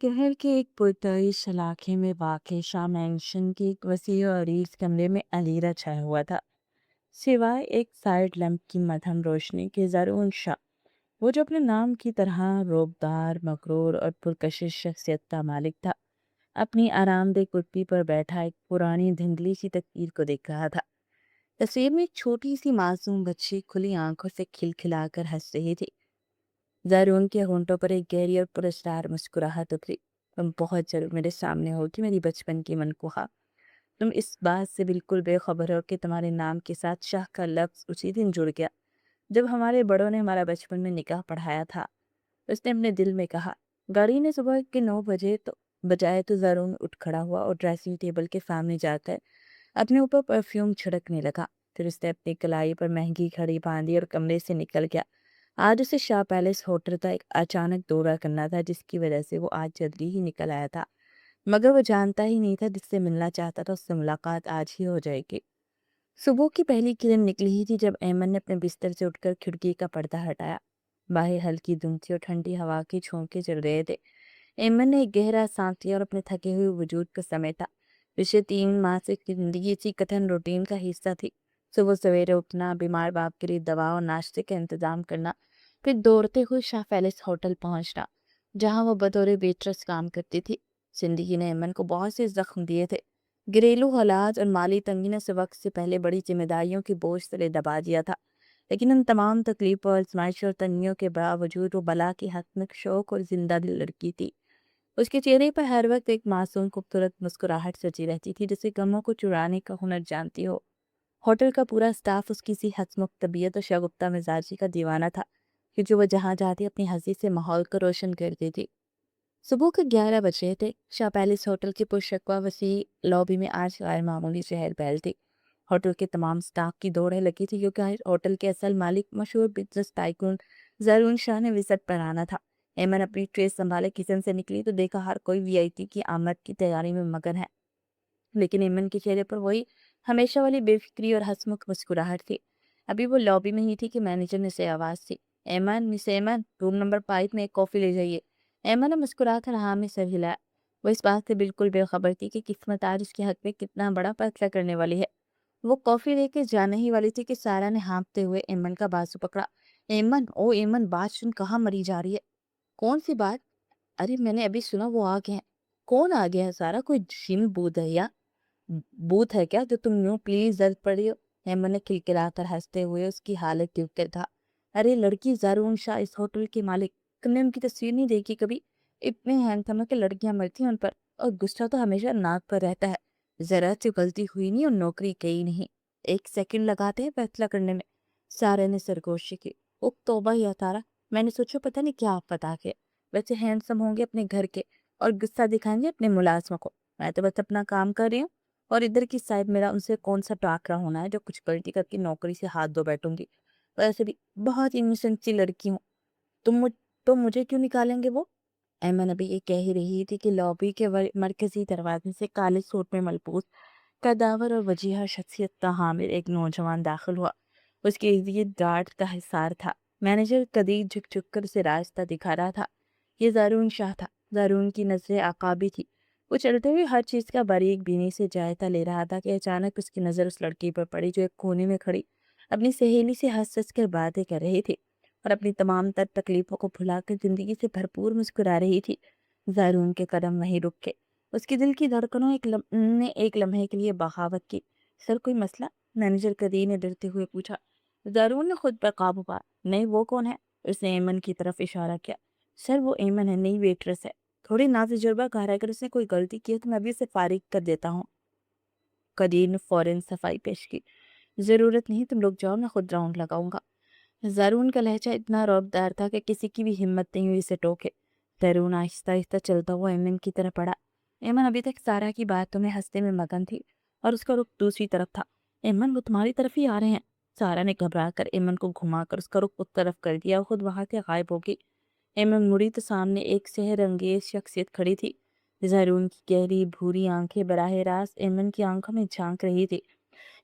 शहर के एक पुरतइश इलाके में वाक़ई शाह मैंशन के एक वसीअ और अरीज़ कमरे में अंधेरा छाया हुआ था। सिवाय एक साइड लैंप की मद्धम रोशनी के ज़रून शाह, वो जो अपने नाम की तरह रोबदार, मगरूर और पुरकशिश शख्सियत का मालिक था, अपनी आरामदेह कुर्सी पर बैठा एक पुरानी धुंधली सी तस्वीर को देख रहा था। तस्वीर में एक छोटी सी मासूम बच्ची खुली आंखों से खिलखिलाकर हंस रही थी। ज़ाहिर के होंठों पर एक गहरी और पुरस्कार मुस्कुराहट उभरी। तुम बहुत जल्द मेरे सामने होगी मेरी बचपन की मनकुहा। तुम इस बात से बिल्कुल बेखबर हो कि तुम्हारे नाम के साथ शाह का लफ्ज़ उसी दिन जुड़ गया जब हमारे बड़ों ने हमारा बचपन में निकाह पढ़ाया था। उसने अपने दिल में कहा। गाड़ी ने सुबह के 9 बजे तो बजाए तो ज़ारून उठ खड़ा हुआ और ड्रेसिंग टेबल के सामने जाकर अपने ऊपर परफ्यूम छिड़कने लगा। फिर उसने अपनी कलाई पर महंगी घड़ी बांधी और कमरे से निकल गया। आज उसे शाह पैलेस होटल का एक अचानक दौरा करना था, जिसकी वजह से वो आज जल्दी ही निकल आया था। मगर वो जानता ही नहीं था जिससे मिलना चाहता था उससे मुलाकात आज ही हो जाएगी। सुबह की पहली किरण निकली ही थी जब ऐमन ने अपने बिस्तर से उठकर खिड़की का पर्दा हटाया। बाहर हल्की धुंध थी और ठंडी हवा के झोंके चल रहे थे। ऐमन ने एक गहरा सांस लिया और अपने थके हुए वजूद को समेटा। पिछले 3 माह से उसकी जिंदगी इसी कठिन रूटीन का हिस्सा थी। सुबह सवेरे उठना, बीमार बाप के लिए दवा और नाश्ते का इंतजाम करना, फिर दौड़ते हुए शाह पैलेस होटल पहुंचना, जहां वो बतौर वेट्रेस काम करती थी। जिंदगी ने ऐमन को बहुत से जख्म दिए थे। घरेलू हालात और माली तंगी ने उसे वक्त से पहले बड़ी जिम्मेदारियों के बोझ तले दबा दिया था। लेकिन उन तमाम तकलीफों, आजमाइश और तंगियों के बावजूद वो बला की हसमुख, शौक और जिंदा दिल लड़की थी। उसके चेहरे पर हर वक्त एक मासूम खूबसूरत मुस्कुराहट सजी रहती थी, जैसे गमों को चुराने का हुनर जानती हो। होटल का पूरा स्टाफ उसकी सी हंसमुख तबीयत और शगुफ्ता मिजाजी का दीवाना था कि जो वह जहाँ जाती अपनी हंसी से माहौल को रोशन कर देती। सुबह के 11 बज रहे थे। शाह पैलेस होटल की पुरशक्वा वसी लॉबी में आज गैर मामूली चहल पहल थी। होटल के तमाम स्टाफ की दौड़े लगी थी क्योंकि आज होटल के असल मालिक मशहूर बिजनेस टाइकून जरून शाह ने विजिट पर आना था। एमन अपनी ट्रे संभाले किचन से निकली तो देखा हर कोई वीआईपी की आमद की तैयारी में मगन है। लेकिन एमन के चेहरे पर वही हमेशा वाली बेफिक्री और हंसमुख मुस्कुराहट थी। अभी वो लॉबी में ही थी कि मैनेजर ने से आवाज़ दी। एमन, मिस एमन, रूम नंबर 5 में एक कॉफ़ी ले जाइए। एमन ने मुस्कुराकर हाँ में सर हिलाया। वो इस बात से बिल्कुल बेखबर थी कि किस्मत आज उसके हक में कितना बड़ा फैसला करने वाली है। वो कॉफ़ी लेके जाने ही वाली थी कि सारा ने हाँफते हुए एमन का बाजू पकड़ा। एमन, ओ एमन, बात सुन, कहाँ मरी जा रही है? कौन सी बात? अरे मैंने अभी सुना वो आ गए हैं। कौन आ गया है सारा? कोई जिन बूत है या बूथ है क्या जो तुम यूं प्लीज दर्द पड़ी हो? हेमंत ने खिलखिलाकर हंसते हुए उसकी हालत देख कर कहा। अरे लड़की ज़ारून शाह, इस होटल के मालिक। तुमने उनकी तस्वीर नहीं देखी कभी? इतने हैंडसम है कि लड़कियां मरती हैं उन पर, और गुस्सा तो हमेशा नाक पर रहता है। जरा सी गलती हुई नहीं और नौकरी गई नहीं। 1 सेकंड लगाते हैं फैसला करने में। सारे ने सरगोशी की। ओ तौबा या तारा, मैंने सोचा पता नहीं क्या आप बता के। वैसे हैंडसम होंगे अपने घर के और गुस्सा दिखाएंगे अपने मुलाजमों को। मैं तो बस अपना काम कर रही हूँ, और इधर की साइड मेरा उनसे कौन सा टाकरा होना है जो कुछ गलती करके नौकरी से हाथ धो बैठूंगी। वैसे भी बहुत इनोसेंट सी लड़की हूँ। तुम मुझ तो मुझे क्यों निकालेंगे वो? ऐमन अभी ये कह ही रही थी कि लॉबी के मरकजी दरवाजे से काले सूट में मलबूस, कदावर और वजीहा शख्सियत का हामिल एक नौजवान दाखिल हुआ। उसके इर्द डार्ट का हिसार था। मैनेजर कदीर झुक झुक कर उसे रास्ता दिखा रहा था। ये ज़ारून शाह था। ज़ारून की नज़रें आकाबी थी। वो चलते हुए हर चीज़ का बारीक बीनी से जायजा ले रहा था कि अचानक उसकी नज़र उस लड़की पर पड़ी जो एक कोने में खड़ी अपनी सहेली से हंस हंस कर बातें कर रही थी और अपनी तमाम तर तकलीफों को भुलाकर जिंदगी से भरपूर मुस्कुरा रही थी। ज़ारून के कदम वहीं रुक के। उसके दिल की धड़कनों ने एक लम्हे के लिए बगावत की। सर कोई मसला? मैनेजर कदीर ने डरते हुए पूछा। ज़ारून ने खुद पर काबू पा। नहीं, वो कौन है? उसने एमन की तरफ इशारा किया। सर वो एमन है, नई वेट्रेस है। थोड़ी ना तजुर्बा है, अगर उसने कोई गलती की है तो मैं अभी उसे फारिग कर देता हूँ। कदीर ने फौरन सफाई पेश की। ज़रूरत नहीं, तुम लोग जाओ, मैं खुद राउंड लगाऊंगा। ज़ारून का लहजा इतना रौबदार था कि किसी की भी हिम्मत नहीं हुई इसे टोके। तरून आहिस्ता आहिस्ता चलता हुआ एमन की तरफ बढ़ा। एमन अभी तक सारा की बातों में हंसने में मगन थी और उसका रुख दूसरी तरफ था। एमन, वो तुम्हारी तरफ ही आ रहे हैं। सारा ने घबरा कर एमन को घुमाकर उसका रुख उस तरफ कर दिया और खुद वहां से गायब हो गई। एमन मुड़ी तो सामने एक सेहर अंगेज शख्सियत खड़ी थी। ज़ारून की गहरी भूरी आंखें बराह रास्त एमन की आंखों में झांक रही थी।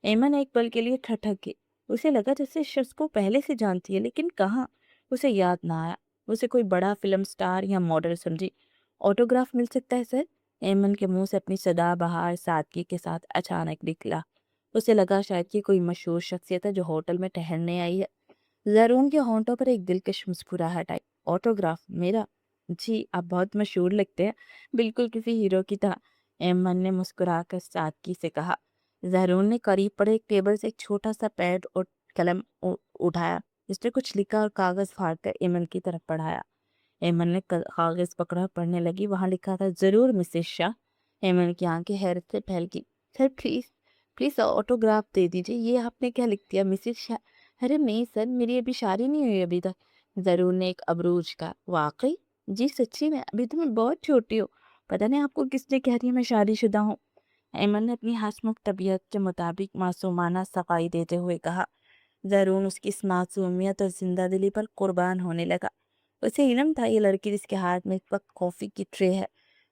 एमन एक पल के लिए ठठक गई। उसे लगा जैसे इस शख्स को पहले से जानती है, लेकिन कहाँ। उसे याद ना आया। उसे कोई बड़ा फिल्म स्टार या मॉडल समझी। ऑटोग्राफ मिल सकता है सर? एमन के मुंह से अपनी सदाबहार सादगी के साथ अचानक निकला। उसे लगा शायद कि कोई मशहूर शख्सियत है जो होटल में ठहरने आई है। ज़रून के होंठों पर एक दिलकश मुस्कुराहट आई। ऑटोग्राफ मेरा? जी, आप बहुत मशहूर लगते हैं, बिल्कुल किसी हीरो की तरह, एमन ने मुस्कुराकर सादगी से कहा। ज़रून ने करीब पड़े एक टेबल से एक छोटा सा पैड और कलम उठाया, जिस पर कुछ लिखा और कागज़ फाड़कर एमन की तरफ बढ़ाया। एमन ने कागज़ पकड़ा, पढ़ने लगी। वहाँ लिखा था, ज़रूर मिसेस शाह। एमन की आंखें हैरत से फैल गई। सर प्लीज़, प्लीज़ ऑटोग्राफ दे दीजिए। ये आपने क्या लिख दिया, मिसेस शाह? अरे नहीं सर, मेरी अभी शादी नहीं हुई अभी तक। ज़रूर ने एक अबरूज का। वाकई? जी सच्ची में, अभी तो मैं बहुत छोटी हूँ। पता नहीं आपको किसने कह दिया मैं शादीशुदा हूँ। एमन ने अपनी हंसमुख तबीयत के मुताबिक मासूमाना सफाई देते हुए कहा। ज़रून उसकी इस मासूमियत और जिंदा दिली पर कुर्बान होने लगा। उसे इल्म था ये लड़की जिसके हाथ में इस वक्त कॉफ़ी की ट्रे है,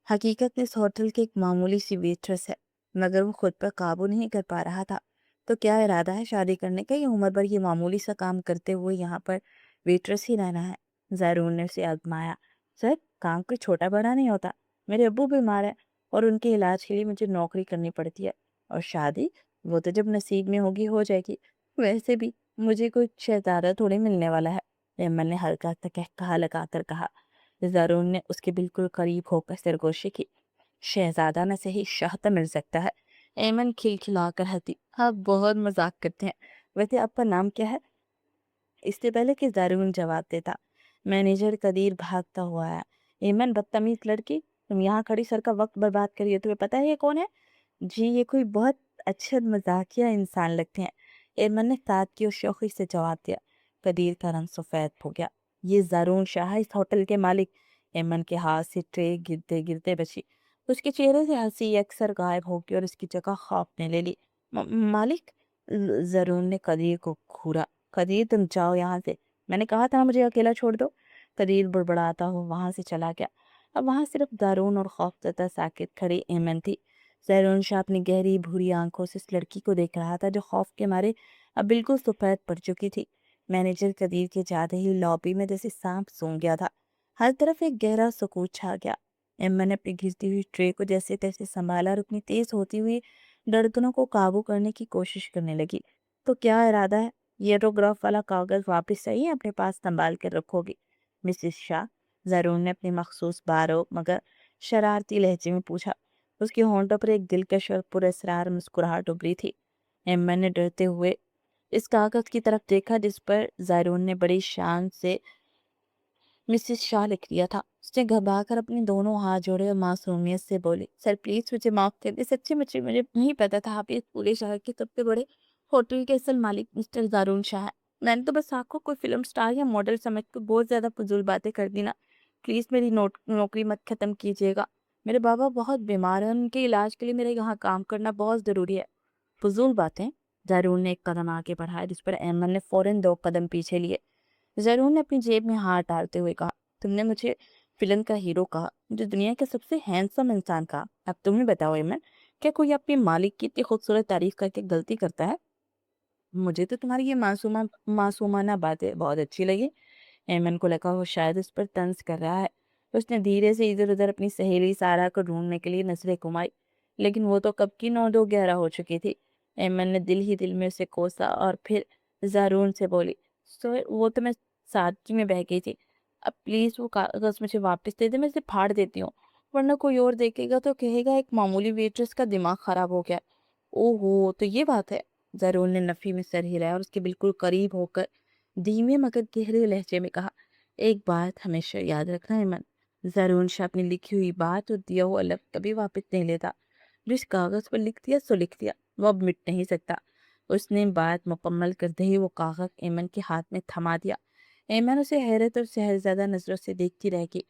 हकीकत में इस होटल की एक मामूली सी वेट्रेस है। मगर वो खुद पर काबू नहीं कर पा रहा था। तो क्या इरादा है शादी करने का, या उम्र भर ये मामूली सा काम करते हुए यहाँ पर वेट्रेस ही रहना है? ज़रून ने उसे आजमाया। सर, काम कोई छोटा बड़ा नहीं होता। मेरे अब्बू बीमार है और उनके इलाज के लिए मुझे नौकरी करनी पड़ती है। और शादी, वो तो जब नसीब में होगी हो जाएगी। वैसे भी मुझे कोई शहजादा थोड़ी मिलने वाला है, एमन ने हल्का सा कहकहा लगाकर कहा। ज़रून ने उसके बिल्कुल करीब होकर सरगोशी की। शहजादा न सही, शाह तो मिल सकता है। एमन खिलखिलाकर हंसी। आप बहुत मजाक करते हैं। वैसे आपका नाम क्या है? इससे पहले कि ज़रून जवाब देता, मैनेजर कदीर भागता हुआ आया। एमन, बदतमीज लड़की, तुम यहाँ खड़ी सर का वक्त बर्बाद करिए। तुम्हें पता है ये कौन है? जी, ये कोई बहुत अच्छे मजाकिया इंसान लगते हैं, एमन ने सादगी और शौक़ी से जवाब दिया। कदीर का रंग सफ़ेद हो गया। ये ज़रून शाह, इस होटल के मालिक। एमन के हाथ से ट्रे गिरते गिरते बची। उसके चेहरे से हंसी अक्सर गायब हो गई और उसकी जगह खौफ ने ले ली। मालिक? ज़रून ने कदीर को घूरा। कदीर, तुम जाओ यहाँ से। मैंने कहा था ना मुझे अकेला छोड़ दो। कदीर बड़बड़ाता हुआ वहाँ से चला गया। अब वहाँ सिर्फ ज़रून और खौफज़दा साकित खड़ी एमन थी। ज़रून शाह अपनी गहरी भूरी आंखों से इस लड़की को देख रहा था जो खौफ के मारे अब बिल्कुल सफ़ेद पड़ चुकी थी। मैनेजर कदीर के जाते ही लॉबी में जैसे सांप सूंघ गया था। हर तरफ एक गहरा सुकून छा गया। एम्मा ने अपनी घिसती हुई ट्रे को जैसे तैसे संभाला और अपनी तेज होती हुई धड़कनों को काबू करने की कोशिश करने लगी। तो क्या इरादा है? ये ऑटोग्राफ वाला कागज वापस सही है अपने पास संभाल कर रखोगी, मिसेस शाह? ज़रून ने अपनी मखसूस बारो मगर शरारती लहजे में पूछा। उसके होंठों पर एक दिलकश और पुरस्रार मुस्कुराहट उभरी थी। एम्मा ने डरते हुए इस कागज की तरफ देखा जिस पर ज़ारून ने बड़ी शान से मिसेस शाह लिख दिया था। उसने घबराकर अपने दोनों हाथ जोड़े और मासूमियत से बोली, सर प्लीज मुझे माफ कर दे। सच्ची मुझे मुझे नहीं पता था आप इस पूरे शहर के सबसे बड़े होटल के असल मालिक मिस्टर ज़ारून शाह है। मैंने तो बस आपको कोई फिल्म स्टार या मॉडल समझ कर बहुत ज्यादा फजूल बातें कर दी ना। प्लीज मेरी नौकरी मत खत्म कीजिएगा। मेरे बाबा बहुत बीमार हैं, उनके इलाज के लिए मेरे यहाँ काम करना बहुत जरूरी है। फजूल बातें? ज़ारून ने एक कदम आगे बढ़ाया जिस पर एमन ने फौरन दो कदम पीछे लिए। ज़रून ने अपनी जेब में हाथ डालते हुए कहा, तुमने मुझे फिल्म का हीरो कहा, मुझे दुनिया का सबसे हैंडसम इंसान कहा। अब तुम ही बताओ एमन, क्या कोई अपने मालिक की इतनी खूबसूरत तारीफ करके गलती करता है? मुझे तो तुम्हारी ये मासूमाना बातें बहुत अच्छी लगी। एमन को लगा वो शायद उस पर तंज कर रहा है। उसने धीरे से इधर उधर अपनी सहेली सारा को ढूंढने के लिए नजरें घुमाई, लेकिन वो तो कब की 9-2-11 हो चुकी थी। एमन ने दिल ही दिल में उसे कोसा और फिर ज़ारून से बोली, सो वो तो मैं सादगी में बह गई थी। अब प्लीज़ वो कागज़ मुझे वापस दे दे, मैं इसे फाड़ देती हूँ, वरना कोई और देखेगा तो कहेगा एक मामूली वेट्रेस का दिमाग खराब हो गया। ओहो, तो ये बात है। ज़ारून ने नफ़ी में सर हिलाया और उसके बिल्कुल करीब होकर धीमे मगर गहरे लहजे में कहा, एक बात हमेशा याद रखना एमन, ज़रून शाह अपनी लिखी हुई बात और दिया हुआ लफ्ज़ कभी वापस नहीं लेता। जिस कागज़ पर लिख दिया सो लिख दिया, वो अब मिट नहीं सकता। उसने बात मुकम्मल करते ही वो कागज़ एमन के हाथ में थमा दिया। एमन उसे हैरत और शहरज़ादा नज़रों से देखती रह गई।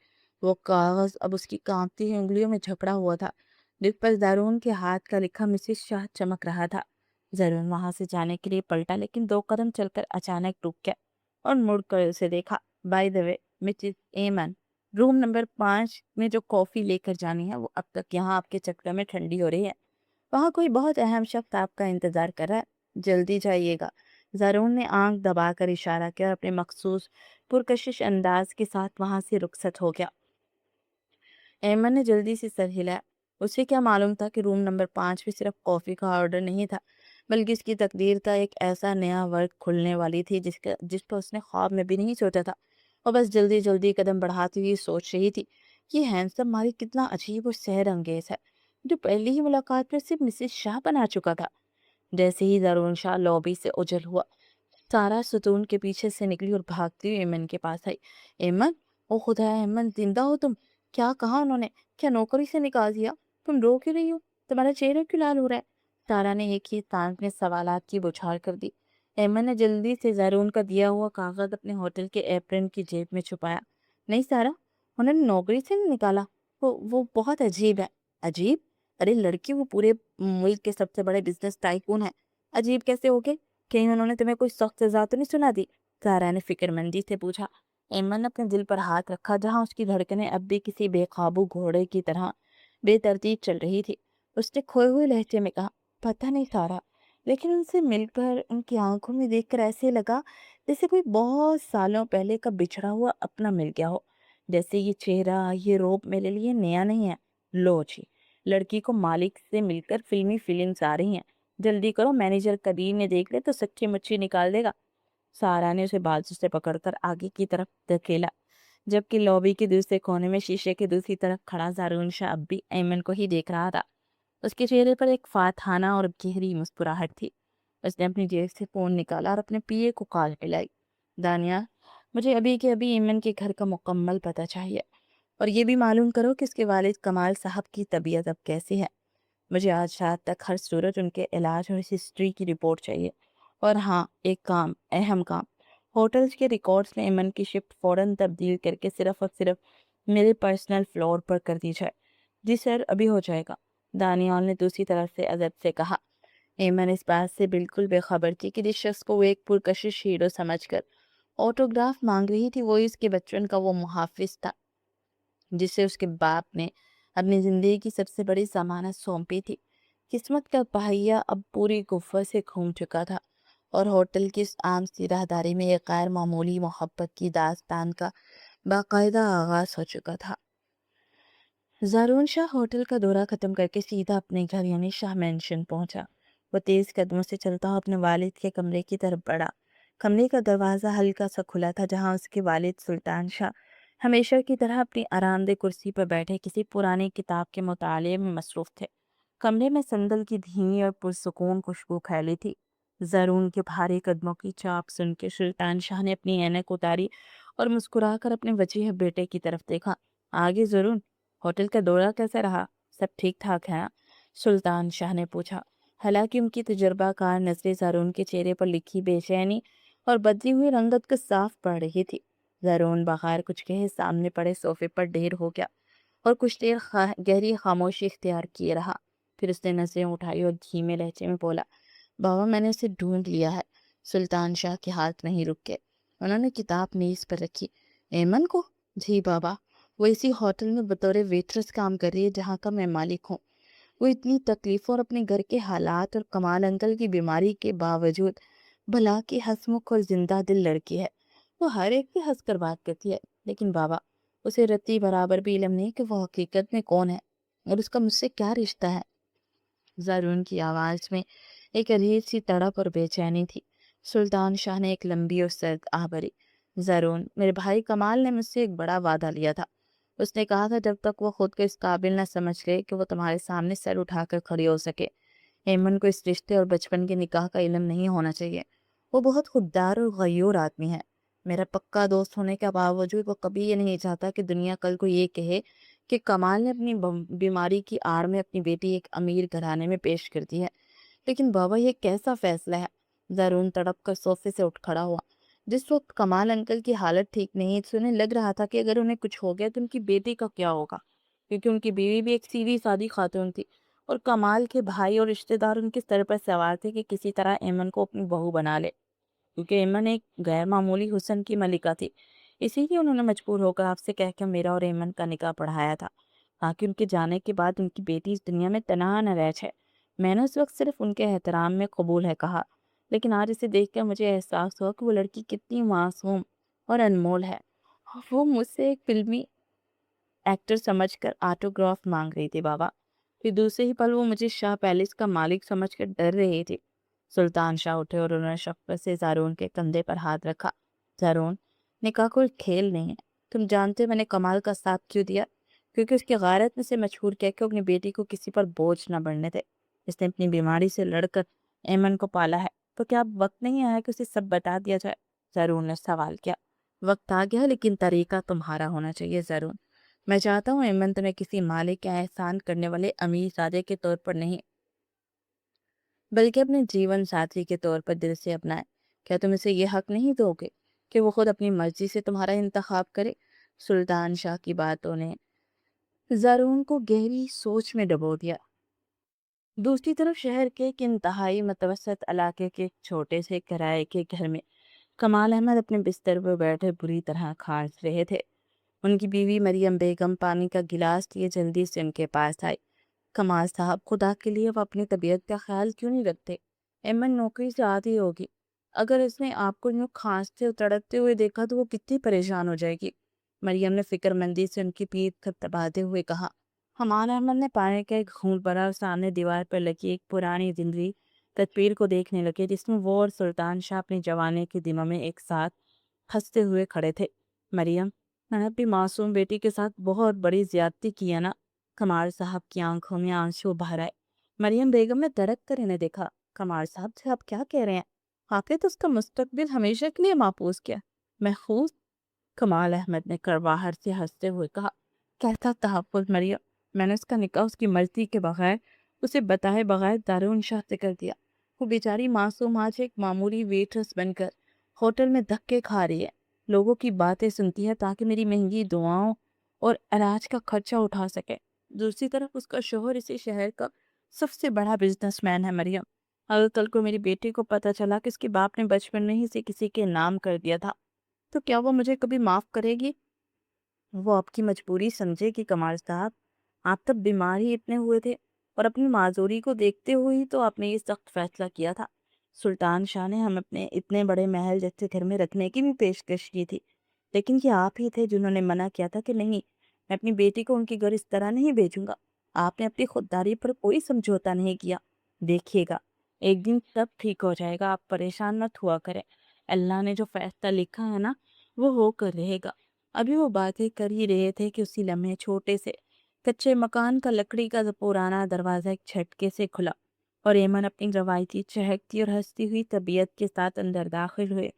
वो कागज़ अब उसकी कांपती हुई उंगलियों में झपड़ा हुआ था, जिस पर ज़रून के हाथ का लिखा मिसेस शाह चमक रहा था। ज़रून वहां से जाने के लिए पलटा, लेकिन 2 कदम चलकर अचानक रुक गया और मुड़कर उसे देखा। बाय द वे मिसेस एमन, रूम नंबर 5 में जो कॉफ़ी लेकर जानी है वो अब तक यहाँ आपके चक्कर में ठंडी हो रही है। वहाँ कोई बहुत अहम शख्स आपका इंतजार कर रहा है, जल्दी जाइएगा। ज़रून ने आंख दबाकर इशारा किया और अपने मखसूस पुरकशिश अंदाज के साथ वहां से रुखसत हो गया। ایمن نے جلدی سے سر ہلایا۔ اسے کیا معلوم تھا کہ روم نمبر 5 میں صرف کافی کا آرڈر نہیں تھا، بلکہ اس کی تقدیر کا ایک ایسا نیا ورک کھلنے والی تھی جس پر اس نے خواب میں بھی نہیں سوچا تھا۔ اور بس جلدی جلدی قدم بڑھاتی ہوئی سوچ رہی تھی، یہ ہینڈسم مالک کتنا عجیب اور سحر انگیز ہے، جو پہلی ہی ملاقات پر صرف مسز شاہ بنا چکا تھا۔ جیسے ہی زرون شاہ لابی سے اجل ہوا، سارا ستون کے پیچھے سے نکلی اور بھاگتی ہوئی ایمن کے پاس آئی۔ ایمن، او خدا، ایمن زندہ ہو تم؟ کیا کہا انہوں نے؟ کیا نوکری سے نکال دیا؟ تم رو کیوں رہی ہو؟ تمہارا چہرہ کیوں لال ہو رہا ہے؟ سارا نے ایک ہی سانس میں سوالات کی بوچھار کر دی۔ ایمن نے جلدی سے زرون کا دیا ہوا کاغذ اپنے ہوٹل کے ایپرن کی جیب میں چھپایا۔ نہیں سارا، انہوں نے نوکری سے نہیں نکالا، وہ بہت عجیب ہے۔ عجیب؟ ارے لڑکی، وہ پورے ملک کے سب سے بڑے بزنس ٹائکون ہیں، عجیب کیسے ہو گئے؟ کہیں انہوں نے تمہیں کوئی سخت سزا تو نہیں سنا دی؟ سارا نے فکر مندی سے پوچھا۔ ایمن نے اپنے دل پر ہاتھ رکھا، جہاں اس کی دھڑکنیں اب بھی کسی بے قابو گھوڑے کی طرح بے ترتیب چل رہی تھی۔ اس نے کھوئے ہوئے لہجے میں کہا، پتہ نہیں سارا، لیکن ان سے مل کر، ان کی آنکھوں میں دیکھ کر ایسے لگا جیسے کوئی بہت سالوں پہلے کا بچھڑا ہوا اپنا مل گیا ہو، جیسے یہ چہرہ، یہ روپ میرے لیے نیا نہیں ہے۔ لو جی، لڑکی کو مالک سے مل کر فلمی فلمز آ رہی ہیں، جلدی کرو، مینیجر کبیر نے دیکھ لے تو سچی مچی نکال دے گا۔ سارا نے اسے بازو سے پکڑ کر آگے کی طرف دھکیلا، جبکہ لابی کے دوسرے کونے میں شیشے کی دوسری طرف کھڑا زارون شاہ اب بھی ایمن کو ہی دیکھ رہا تھا۔ اس کے چہرے پر ایک فاتحانہ اور گہری مسکراہٹ تھی۔ اس نے اپنی جیب سے فون نکالا اور اپنے پی اے کو کال ملائی۔ دانیہ، مجھے ابھی کے ابھی ایمن کے گھر کا مکمل پتہ چاہیے، اور یہ بھی معلوم کرو کہ اس کے والد کمال صاحب کی طبیعت اب کیسی ہے۔ مجھے آج رات تک ہر صورت ان کے علاج اور ہسٹری کی رپورٹ چاہیے۔ اور ہاں، ایک کام، اہم کام، ہوٹلز کے ریکارڈز میں ایمن کی شفٹ فوراً تبدیل کر کے صرف اور صرف میرے پرسنل فلور پر کر دی جائے۔ جی سر، ابھی ہو جائے گا، دانیال نے دوسری طرف سے ادب سے کہا۔ ایمن اس بات سے بالکل بے خبر تھی کہ جس شخص کو وہ ایک پرکشش ہیرو سمجھ کر آٹوگراف مانگ رہی تھی، وہ اس کے بچپن کا وہ محافظ تھا جسے اس کے باپ نے اپنی زندگی کی سب سے بڑی ضمانت سونپی تھی۔ قسمت کا پہیہ اب پوری قوت سے گھوم چکا تھا، اور ہوٹل کی اس عام سی راہداری میں ایک غیر معمولی محبت کی داستان کا باقاعدہ آغاز ہو چکا تھا۔ زارون شاہ ہوٹل کا دورہ ختم کر کے سیدھا اپنے گھر یعنی شاہ مینشن پہنچا۔ وہ تیز قدموں سے چلتا ہوا اپنے والد کے کمرے کی طرف بڑھا۔ کمرے کا دروازہ ہلکا سا کھلا تھا، جہاں اس کے والد سلطان شاہ ہمیشہ کی طرح اپنی آرام دہ کرسی پر بیٹھے کسی پرانی کتاب کے مطالعے میں مصروف تھے۔ کمرے میں سندل کی دھیمی اور پرسکون خوشبو پھیلی تھی۔ زارون کے بھاری قدموں کی چاپ سن کے سلطان شاہ نے اپنی اینک اتاری اور مسکرا کر اپنے وجیح بیٹے کی طرف دیکھا۔ آگے زارون، ہوٹل کا دورہ کیسا رہا؟ سب ٹھیک ٹھاک ہے نا؟ سلطان شاہ نے پوچھا۔ حالانکہ ان کی تجربہ کار نظریں زارون کے چہرے پر لکھی بے چینی اور بدلی ہوئی رنگت کو صاف پڑھ رہی تھی۔ زارون بغیر کچھ کہے سامنے پڑے صوفے پر ڈھیر ہو گیا اور کچھ دیر گہری خاموشی اختیار کیے رہا۔ پھر اس نے نظریں اٹھائی اور دھیمے لہجے میں بولا، بابا، میں نے اسے ڈھونڈ لیا ہے۔ سلطان شاہ کے ہاتھ نہیں رکے، انہوں نے کتاب میز پر رکھی۔ ایمن کو؟ جی بابا، وہ اسی ہوٹل میں بطور ویٹرس کام کر رہی ہے جہاں کا میں مالک ہوں۔ وہ اتنی تکلیفوں اور اپنے گھر کے حالات اور کمال انکل کی بیماری کے باوجود بھلا کی ہنسمکھ اور زندہ دل لڑکی ہے۔ وہ ہر ایک پہ ہنس کر بات کرتی ہے، لیکن بابا، اسے رتی برابر بھی علم نہیں کہ وہ حقیقت میں کون ہے اور اس کا مجھ سے کیا رشتہ ہے۔ زارون کی آواز میں ایک عجیب سی تڑپ اور بے چینی تھی۔ سلطان شاہ نے ایک لمبی اور سرد آہ بھری۔ زارون، میرے بھائی کمال نے مجھ سے ایک بڑا وعدہ لیا تھا۔ اس نے کہا تھا جب تک وہ خود کو اس قابل نہ سمجھ لے کہ وہ تمہارے سامنے سر اٹھا کر کھڑی ہو سکے، ایمن کو اس رشتے اور بچپن کے نکاح کا علم نہیں ہونا چاہیے۔ وہ بہت خوددار اور غیور آدمی ہے۔ میرا پکا دوست ہونے کے باوجود وہ کبھی یہ نہیں چاہتا کہ دنیا کل کو یہ کہے کہ کمال نے اپنی بیماری کی آڑ میں اپنی بیٹی ایک امیر گھرانے میں پیش کر دی ہے۔ لیکن بابا، یہ کیسا فیصلہ ہے؟ زارون تڑپ کر صوفے سے اٹھ کھڑا ہوا۔ جس وقت کمال انکل کی حالت ٹھیک نہیں تو انہیں لگ رہا تھا کہ اگر انہیں کچھ ہو گیا تو ان کی بیٹی کا کیا ہوگا، کیونکہ ان کی بیوی بھی ایک سیدھی سادی خاتون تھی، اور کمال کے بھائی اور رشتہ دار ان کے سر پر سوار تھے کہ کسی طرح ایمن کو اپنی بہو بنا لے، کیونکہ ایمن ایک غیر معمولی حسن کی ملکہ تھی۔ اسی لیے انہوں نے مجبور ہو کر آپ سے کہہ کے میرا اور ایمن کا نکاح پڑھایا تھا، تاکہ ان کے جانے کے بعد ان کی بیٹی اس دنیا میں تنہا نہ رہ جائے۔ میں نے اس وقت صرف ان کے احترام میں قبول ہے کہا، لیکن آج اسے دیکھ کر مجھے احساس ہوا کہ وہ لڑکی کتنی معصوم اور انمول ہے۔ وہ مجھ سے ایک فلمی एक्टर समझकर ऑटोग्राफ मांग रही थी बाबा। फिर दूसरे ही पल वो मुझे शाह पैलेस का मालिक समझकर डर रही थी। सुल्तान शाह उठे और उन्होंने शफ़क़त से ज़ारून के कंधे पर हाथ रखा। ज़ारून, निकाह कोई खेल नहीं है। तुम जानते हो मैंने कमाल का साथ क्यों दिया? क्योंकि उसकी गारत में से मजबूर कह के अपनी बेटी को किसी पर बोझ ना बढ़ने दे। इसने अपनी बीमारी से लड़कर ऐमन को पाला है, तो क्या अब वक्त नहीं आया कि उसे सब बता दिया जाए? ज़रून ने सवाल किया। वक्त आ गया, लेकिन तरीका तुम्हारा होना चाहिए ज़रून। मैं चाहता हूँ ऐमन तुम्हें किसी मालिक या एहसान करने वाले अमीर ज़ादे के तौर पर नहीं, बल्कि अपने जीवन साथी के तौर पर दिल से अपनाए। क्या तुम इसे ये हक नहीं दोगे कि वो खुद अपनी मर्जी से तुम्हारा इंतखाब करे? सुल्तान शाह की बातों ने ज़ारून को गहरी सोच में डुबो दिया। दूसरी तरफ शहर के एक इंतहाई मतवसत इलाके के एक छोटे से किराए के घर में कमाल अहमद अपने बिस्तर पर बैठे बुरी तरह खांस रहे थे। उनकी बीवी मरियम बेगम पानी का गिलास लिए जल्दी से उनके पास आई। कमाल साहब, खुदा के लिए अब अपनी तबीयत का ख्याल क्यों नहीं रखते? एमन नौकरी से आती होगी। अगर इसने आपको यूं खांसते और तड़पते हुए देखा तो वो कितनी परेशान हो जाएगी। मरियम ने फिक्रमंदी से उनकी पीठ थपथपाते हुए कहा। हमार अहमद ने पानी का एक घूंट भरा और सामने दीवार पर लगी एक पुरानी जिंदगी तस्वीर को देखने लगे, जिसमें वो और सुल्तान शाह अपनी जवानी के दिनों में एक साथ हंसते हुए खड़े थे। मरियम, मैंने अपनी मासूम बेटी के साथ बहुत बड़ी ज्यादती की है ना? कमार साहब की आंखों में आंसू भर आए। मरियम बेगम ने दरक कर इन्हें देखा। कमार साहब से आप क्या कह रहे हैं? आपने तो उसका मुस्तकबिल हमेशा के लिए महफूज किया। महफूज? कमाल अहमद ने कड़वाहट से हंसते हुए कहा। कैसा तहफ़्फ़ुज़ मरियम? मैंने उसका निकाह उसकी मर्जी के बगैर, उसे बताए बगैर दारुन शाह से कर दिया। वो बेचारी मासूम आज एक मामूली वेट्रेस बनकर होटल में धक्के खा रही है, लोगों की बातें सुनती है ताकि मेरी महंगी दुआओं और इलाज का खर्चा उठा सके। दूसरी तरफ उसका शोहर इसी शहर का सबसे बड़ा बिजनेसमैन है। मरियम, अगर कल को मेरी बेटी को पता चला कि उसके बाप ने बचपन में ही इसे किसी के नाम कर दिया था, तो क्या वो मुझे कभी माफ़ करेगी? वो आपकी मजबूरी समझेगी कमाल साहब। आप तब बीमार ही इतने हुए थे और अपनी माजूरी को देखते हुए ही तो आपने ये सख्त फैसला किया था। सुल्तान शाह ने हम अपने इतने बड़े महल जैसे घर में रखने की भी पेशकश की थी, लेकिन ये आप ही थे जिन्होंने मना किया था कि नहीं, मैं अपनी बेटी को उनके घर इस तरह नहीं भेजूंगा। आपने अपनी खुददारी पर कोई समझौता नहीं किया। देखिएगा, एक दिन सब ठीक हो जाएगा, आप परेशान मत हुआ करें। अल्लाह ने जो फैसला लिखा है ना, वो होकर रहेगा। अभी वो बातें कर ही रहे थे कि उसी लम्हे छोटे से कच्चे मकान का लकड़ी का पुराना दरवाज़ा एक झटके से खुला और एमन अपनी रवायती चहकती और हंसती हुई तबीयत के साथ अंदर दाखिल हुए।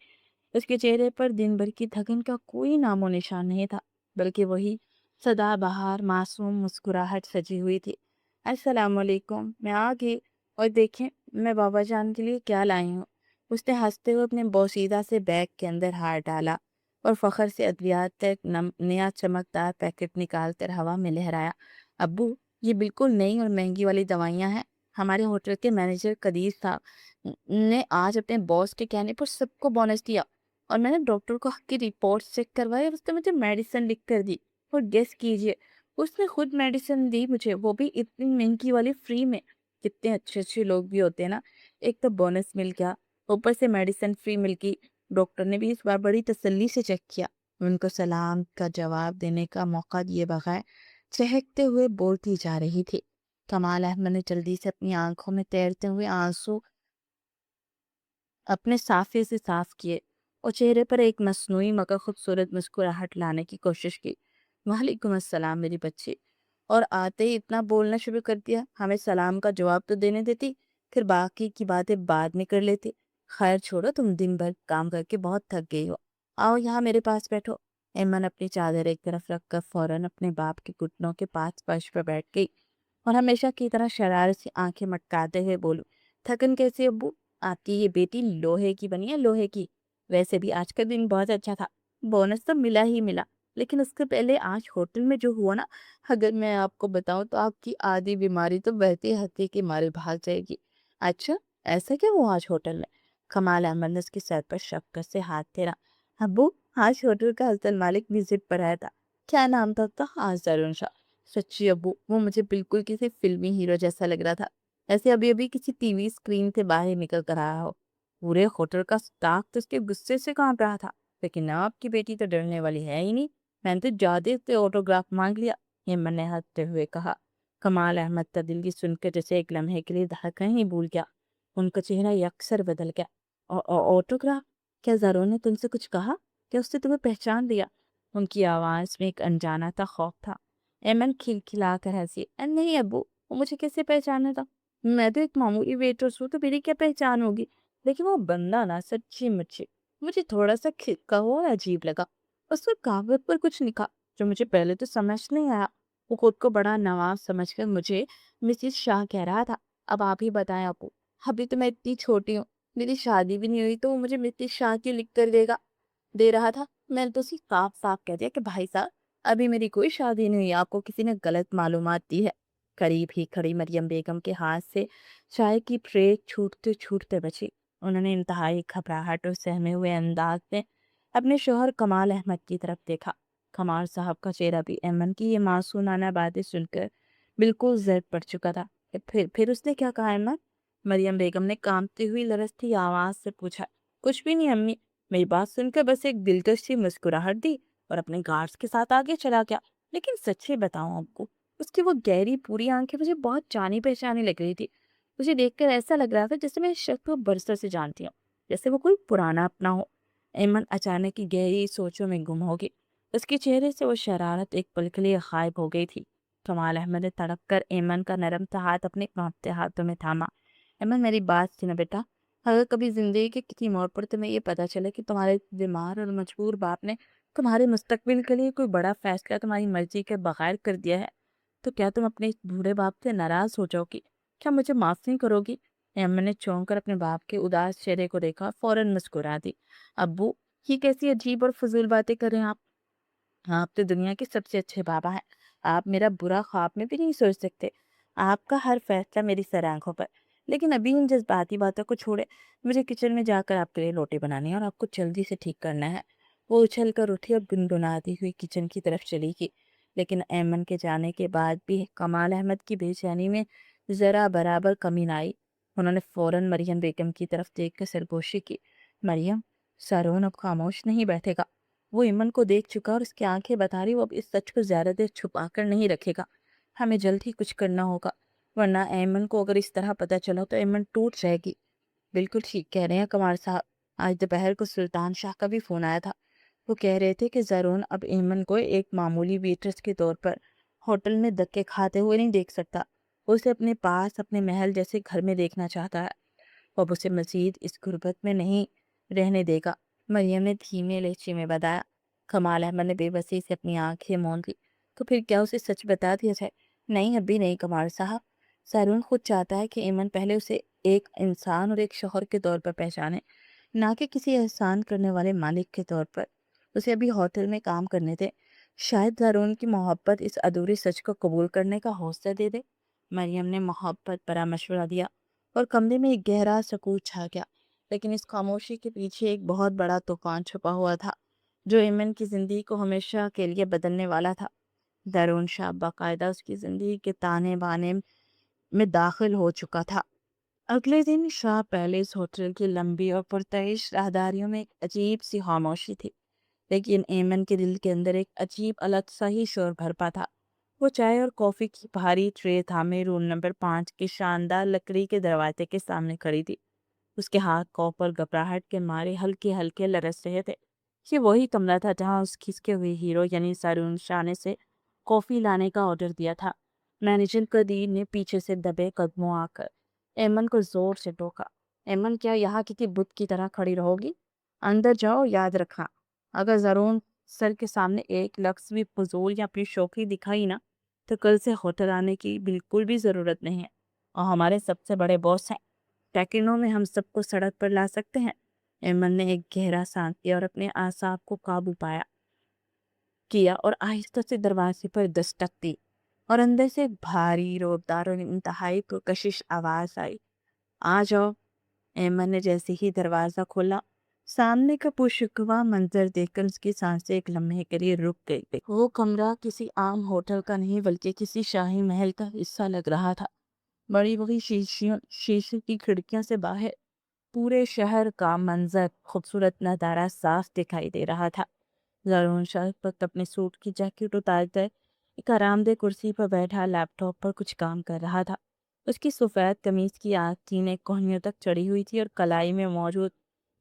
उसके चेहरे पर दिन भर की थकन का कोई नामो निशान नहीं था, बल्कि वही सदाबहार मासूम मुस्कुराहट सजी हुई थी। अस्सलाम वालेकुम, मैं आ गई, और देखें मैं बाबा जान के लिए क्या लाई हूँ। उसने हंसते हुए अपने बोसीदा से बैग के अंदर हाथ डाला और फखर से अद्वियात तक नया चमकदार पैकेट निकालकर हवा में लहराया। अब्बू, ये बिल्कुल नई और महंगी वाली दवाइयाँ हैं। हमारे होटल के मैनेजर कदीर साहब ने आज अपने बॉस के कहने पर सबको बोनस दिया, और मैंने डॉक्टर को की रिपोर्ट चेक करवाई और उसने मुझे मेडिसिन लिख कर दी। और गेस कीजिए, उसने खुद मेडिसिन दी मुझे, वो भी इतनी महंगी वाली फ्री में। कितने अच्छे अच्छे लोग भी होते हैं ना। एक तो बोनस मिल गया, ऊपर से मेडिसिन फ्री मिल गई। डॉक्टर ने भी इस बार बड़ी तसल्ली से चेक किया। उनको सलाम का जवाब देने का मौका दिए बगैर चहकते हुए बोलती जा रही थी। कमाल अहमद ने जल्दी से अपनी आंखों में तैरते हुए आंसू अपने साफे से साफ किए और चेहरे पर एक मस्नूई मगर खूबसूरत मुस्कुराहट लाने की कोशिश की। वालेकुम अस्सलाम मेरी बच्ची। और आते ही इतना बोलना शुरू कर दिया, हमें सलाम का जवाब तो देने देती, फिर बाकी की बातें बाद में कर लेती। खैर छोड़ो, तुम दिन भर काम करके बहुत थक गई हो, आओ यहाँ मेरे पास बैठो। एमन अपनी चादर एक तरफ रखकर फौरन अपने बाप के घुटनों के पास फर्श पर बैठ गई और हमेशा की तरह शरारत से आंखें मटकाते हुए बोलू, थकन कैसी है अब्बू? आपकी ये बेटी लोहे की बनी है, लोहे की। वैसे भी आज का दिन बहुत अच्छा था, बोनस तो मिला ही मिला, लेकिन उसके पहले आज होटल में जो हुआ ना, अगर मैं आपको बताऊं तो आपकी आधी बीमारी तो बहते हत्थे के मारे भाग जाएगी। अच्छा, ऐसा क्या हुआ आज होटल में? कमाल अहमद ने उसके सर पर शफकत से हाथ फेरा। अब्बू, आज होटल का असल मालिक विजिट पर आया था। क्या नाम था उसका? आज अरुण शाह। सच्ची अब्बू, वो मुझे बिल्कुल किसी फिल्मी हीरो जैसा लग रहा था, ऐसे अभी अभी किसी टीवी स्क्रीन से बाहर निकल कर आया हो। पूरे होटल का स्टाफ तो उसके गुस्से से कांप रहा था, लेकिन आपकी बेटी तो डरने वाली है ही नहीं। मैंने तो जादे से ऑटोग्राफ मांग लिया, हेमन ने हंसते हुए कहा। कमाल अहमद का दिल की सुनकर जैसे एक लम्हे के लिए धड़कन ही भूल गया। उनका चेहरा यकसर बदल गया। ऑटोग्राफ? क्या ज़ारोन ने तुमसे कुछ कहा? क्या उसने तुम्हें पहचान लिया? उनकी आवाज़ में एक अनजाना सा खौफ था। एमन खिलखिला कर हंसी। नहीं अब्बू, वो मुझे कैसे पहचाना था? मैं तो एक मामूली वेट्रेस हूँ, तो मेरी क्या पहचान होगी? लेकिन वो बंदा ना सच्ची मुच्ची मुझे थोड़ा सा खिसका हुआ और अजीब लगा। उसके कागज पर कुछ लिखा जो मुझे पहले तो समझ नहीं आया। वो खुद को बड़ा नवाब समझकर मुझे मिसिस शाह कह रहा था। अब आप ही बताएं आपको, अभी तो मैं इतनी छोटी हूँ, मेरी शादी भी नहीं हुई, तो वो मुझे मिसिस शाह की लिख कर दे रहा था। मैंने तो उसी साफ साफ कह दिया कि भाई साहब, अभी मेरी कोई शादी नहीं हुई, आपको किसी ने गलत मालूमात दी है। करीब ही खड़ी मरियम बेगम के हाथ से चाय की ट्रे छूटते छूटते बची। उन्होंने इंतहाई घबराहट और सहमे हुए अंदाज में अपने शोहर कमाल अहमद की तरफ देखा। कमाल साहब का चेहरा भी अमन की ये मासूमाना बातें सुनकर बिल्कुल जर्द पड़ चुका था। फिर उसने क्या कहा अमन? मरियम बेगम ने कांपती हुई लरजती आवाज से पूछा। कुछ भी नहीं अम्मी, मेरी बात सुनकर बस एक दिलकश सी मुस्कुराहट दी और अपने गार्ड्स के साथ आगे चला गया। लेकिन सच्ची बताऊं आपको, उसकी वो गहरी पूरी आंखें मुझे बहुत जानी पहचानी लग रही थी। मुझे देखकर ऐसा लग रहा था जैसे मैं इस शख्स को बरसों से जानती हूँ, जैसे वो कोई पुराना अपना हो। एमन अचानक की गहरी सोचों में गुम हो गई। उसके चेहरे से वो शरारत एक पल के लिए गायब हो गई थी। कमाल अहमद ने तड़प कर एमन का नरम सा हाथ अपने कांपते हाथों में थामा। एमन, मेरी बात सुनो बेटा। अगर कभी जिंदगी के किसी मोड़ पर तुम्हें ये पता चले कि तुम्हारे बीमार और मजबूर बाप ने तुम्हारे मुस्तकबिल के लिए कोई बड़ा फैसला तुम्हारी मर्जी के बगैर कर दिया है, तो क्या तुम अपने इस बूढ़े बाप से नाराज हो जाओगी? क्या मुझे माफ नहीं करोगी? एमन ने चौंक कर अपने बाप के उदास चेहरे को देखा, फौरन मुस्कुरा दी। अब्बू, ये कैसी अजीब और फजूल बातें कर रहे हैं आप? आप तो दुनिया के सबसे अच्छे बाबा हैं। आप मेरा बुरा ख्वाब में भी नहीं सोच सकते। आपका हर फैसला मेरी सर आंखों पर। लेकिन अभी इन जज्बाती बातों को छोड़े, मुझे किचन में जाकर आपके लिए रोटी बनानी है और आपको जल्दी से ठीक करना है। वो उछल कर उठी और गुनगुनाती हुई किचन की तरफ चली गई। लेकिन ऐमन के जाने के बाद भी कमाल अहमद की बेचैनी में जरा बराबर कमी ना आई। उन्होंने फौरन मरियम बेगम की तरफ देखकर सरगोशी की। मरियम, सारोन अब खामोश नहीं बैठेगा। वो इमन को देख चुका और उसकी आंखें बता रही वो अब इस सच को ज्यादा देर छुपा कर नहीं रखेगा। हमें जल्द ही कुछ करना होगा, वरना एमन को अगर इस तरह पता चला तो एमन टूट जाएगी। बिल्कुल ठीक कह रहे हैं कमार साहब। आज दोपहर को सुल्तान शाह का भी फोन आया था। वो कह रहे थे कि जरून अब एमन को एक मामूली वेट्रेस के तौर पर होटल में धक्के खाते हुए नहीं देख सकता। वो उसे अपने पास अपने महल जैसे घर में देखना चाहता है। वो अब उसे मजीद इस गुर्बत में नहीं रहने देगा। मरियम ने धीमे लहजे में बताया। कमाल अहमद ने बेबसी से अपनी आंखें मूंद ली। तो फिर क्या उसे सच बता दिया जाए? नहीं, अभी नहीं कमाल साहब। सारून खुद चाहता है कि ईमन पहले उसे एक इंसान और एक शौहर के तौर पर पहचाने, ना कि किसी एहसान करने वाले मालिक के तौर पर। उसे अभी होटल में काम करने दे। शायद सारून की मोहब्बत इस अधूरे सच को कबूल करने का हौसला दे दे। मरियम ने मोहब्बत भरा मशवरा दिया और कमरे में एक गहरा सकूत छा गया। लेकिन इस खामोशी के पीछे एक बहुत बड़ा तूफान छुपा हुआ था, जो ईमन की जिंदगी को हमेशा के लिए बदलने वाला था। दारून शाह बाकायदा उसकी जिंदगी के ताने बाने में दाखिल हो चुका था। अगले दिन शाह पैलेस होटल की लंबी और पुरतइश राहदारियों में एक अजीब सी खामोशी थी। लेकिन एमन के दिल के अंदर एक अजीब अलग सा ही शोर भरपा था। वो चाय और कॉफी की भारी ट्रे थामे रूम नंबर 5 के शानदार लकड़ी के दरवाजे के सामने खड़ी थी। उसके हाथ कॉप और घबराहट के मारे हल्के हल्के लरस रहे थे। ये वही कमरा था जहां उस खिसके हुए हीरो यानी सारून शाह ने से कॉफी लाने का ऑर्डर दिया था। मैनेजर कदीर ने पीछे से दबे कदमों आकर एमन को जोर से टोका। एमन, क्या यहाँ किसी बुत की तरह खड़ी रहोगी? अंदर जाओ, याद रखना, अगर जरूर सर के सामने एक लफ्ज भी फजूल या फिर शौकी दिखाई ना, तो कल से होटल आने की बिल्कुल भी जरूरत नहीं है। और हमारे सबसे बड़े बॉस हैं, सेकंडों में हम सबको सड़क पर ला सकते हैं। एमन ने एक गहरा सांस लिया और अपने आसाब को काबू पाया किया और आहिस्ता से दरवाजे पर दस्तक दी। और अंदर से एक भारी रोबदार और इंतहाई कशिश आवाज आई। आ जाओ। एमन ने जैसे ही दरवाजा खोला, सामने का पुरशुकवा मंजर देखकर उसकी सांसें एक लम्हे के लिए रुक गई। वो कमरा किसी आम होटल का नहीं बल्कि किसी शाही महल का हिस्सा लग रहा था। बड़ी बड़ी शीशे की खिड़कियों से बाहर पूरे शहर का मंजर खूबसूरत नज़ारा साफ दिखाई दे रहा था। ज़रून शाह वक्त अपने सूट की जैकेट उतार कर एक आरामदेह कुर्सी पर बैठा लैपटॉप पर कुछ काम कर रहा था। उसकी सफ़ेद कमीज की आस्तीनें कोहनियों तक चढ़ी हुई थी और कलाई में मौजूद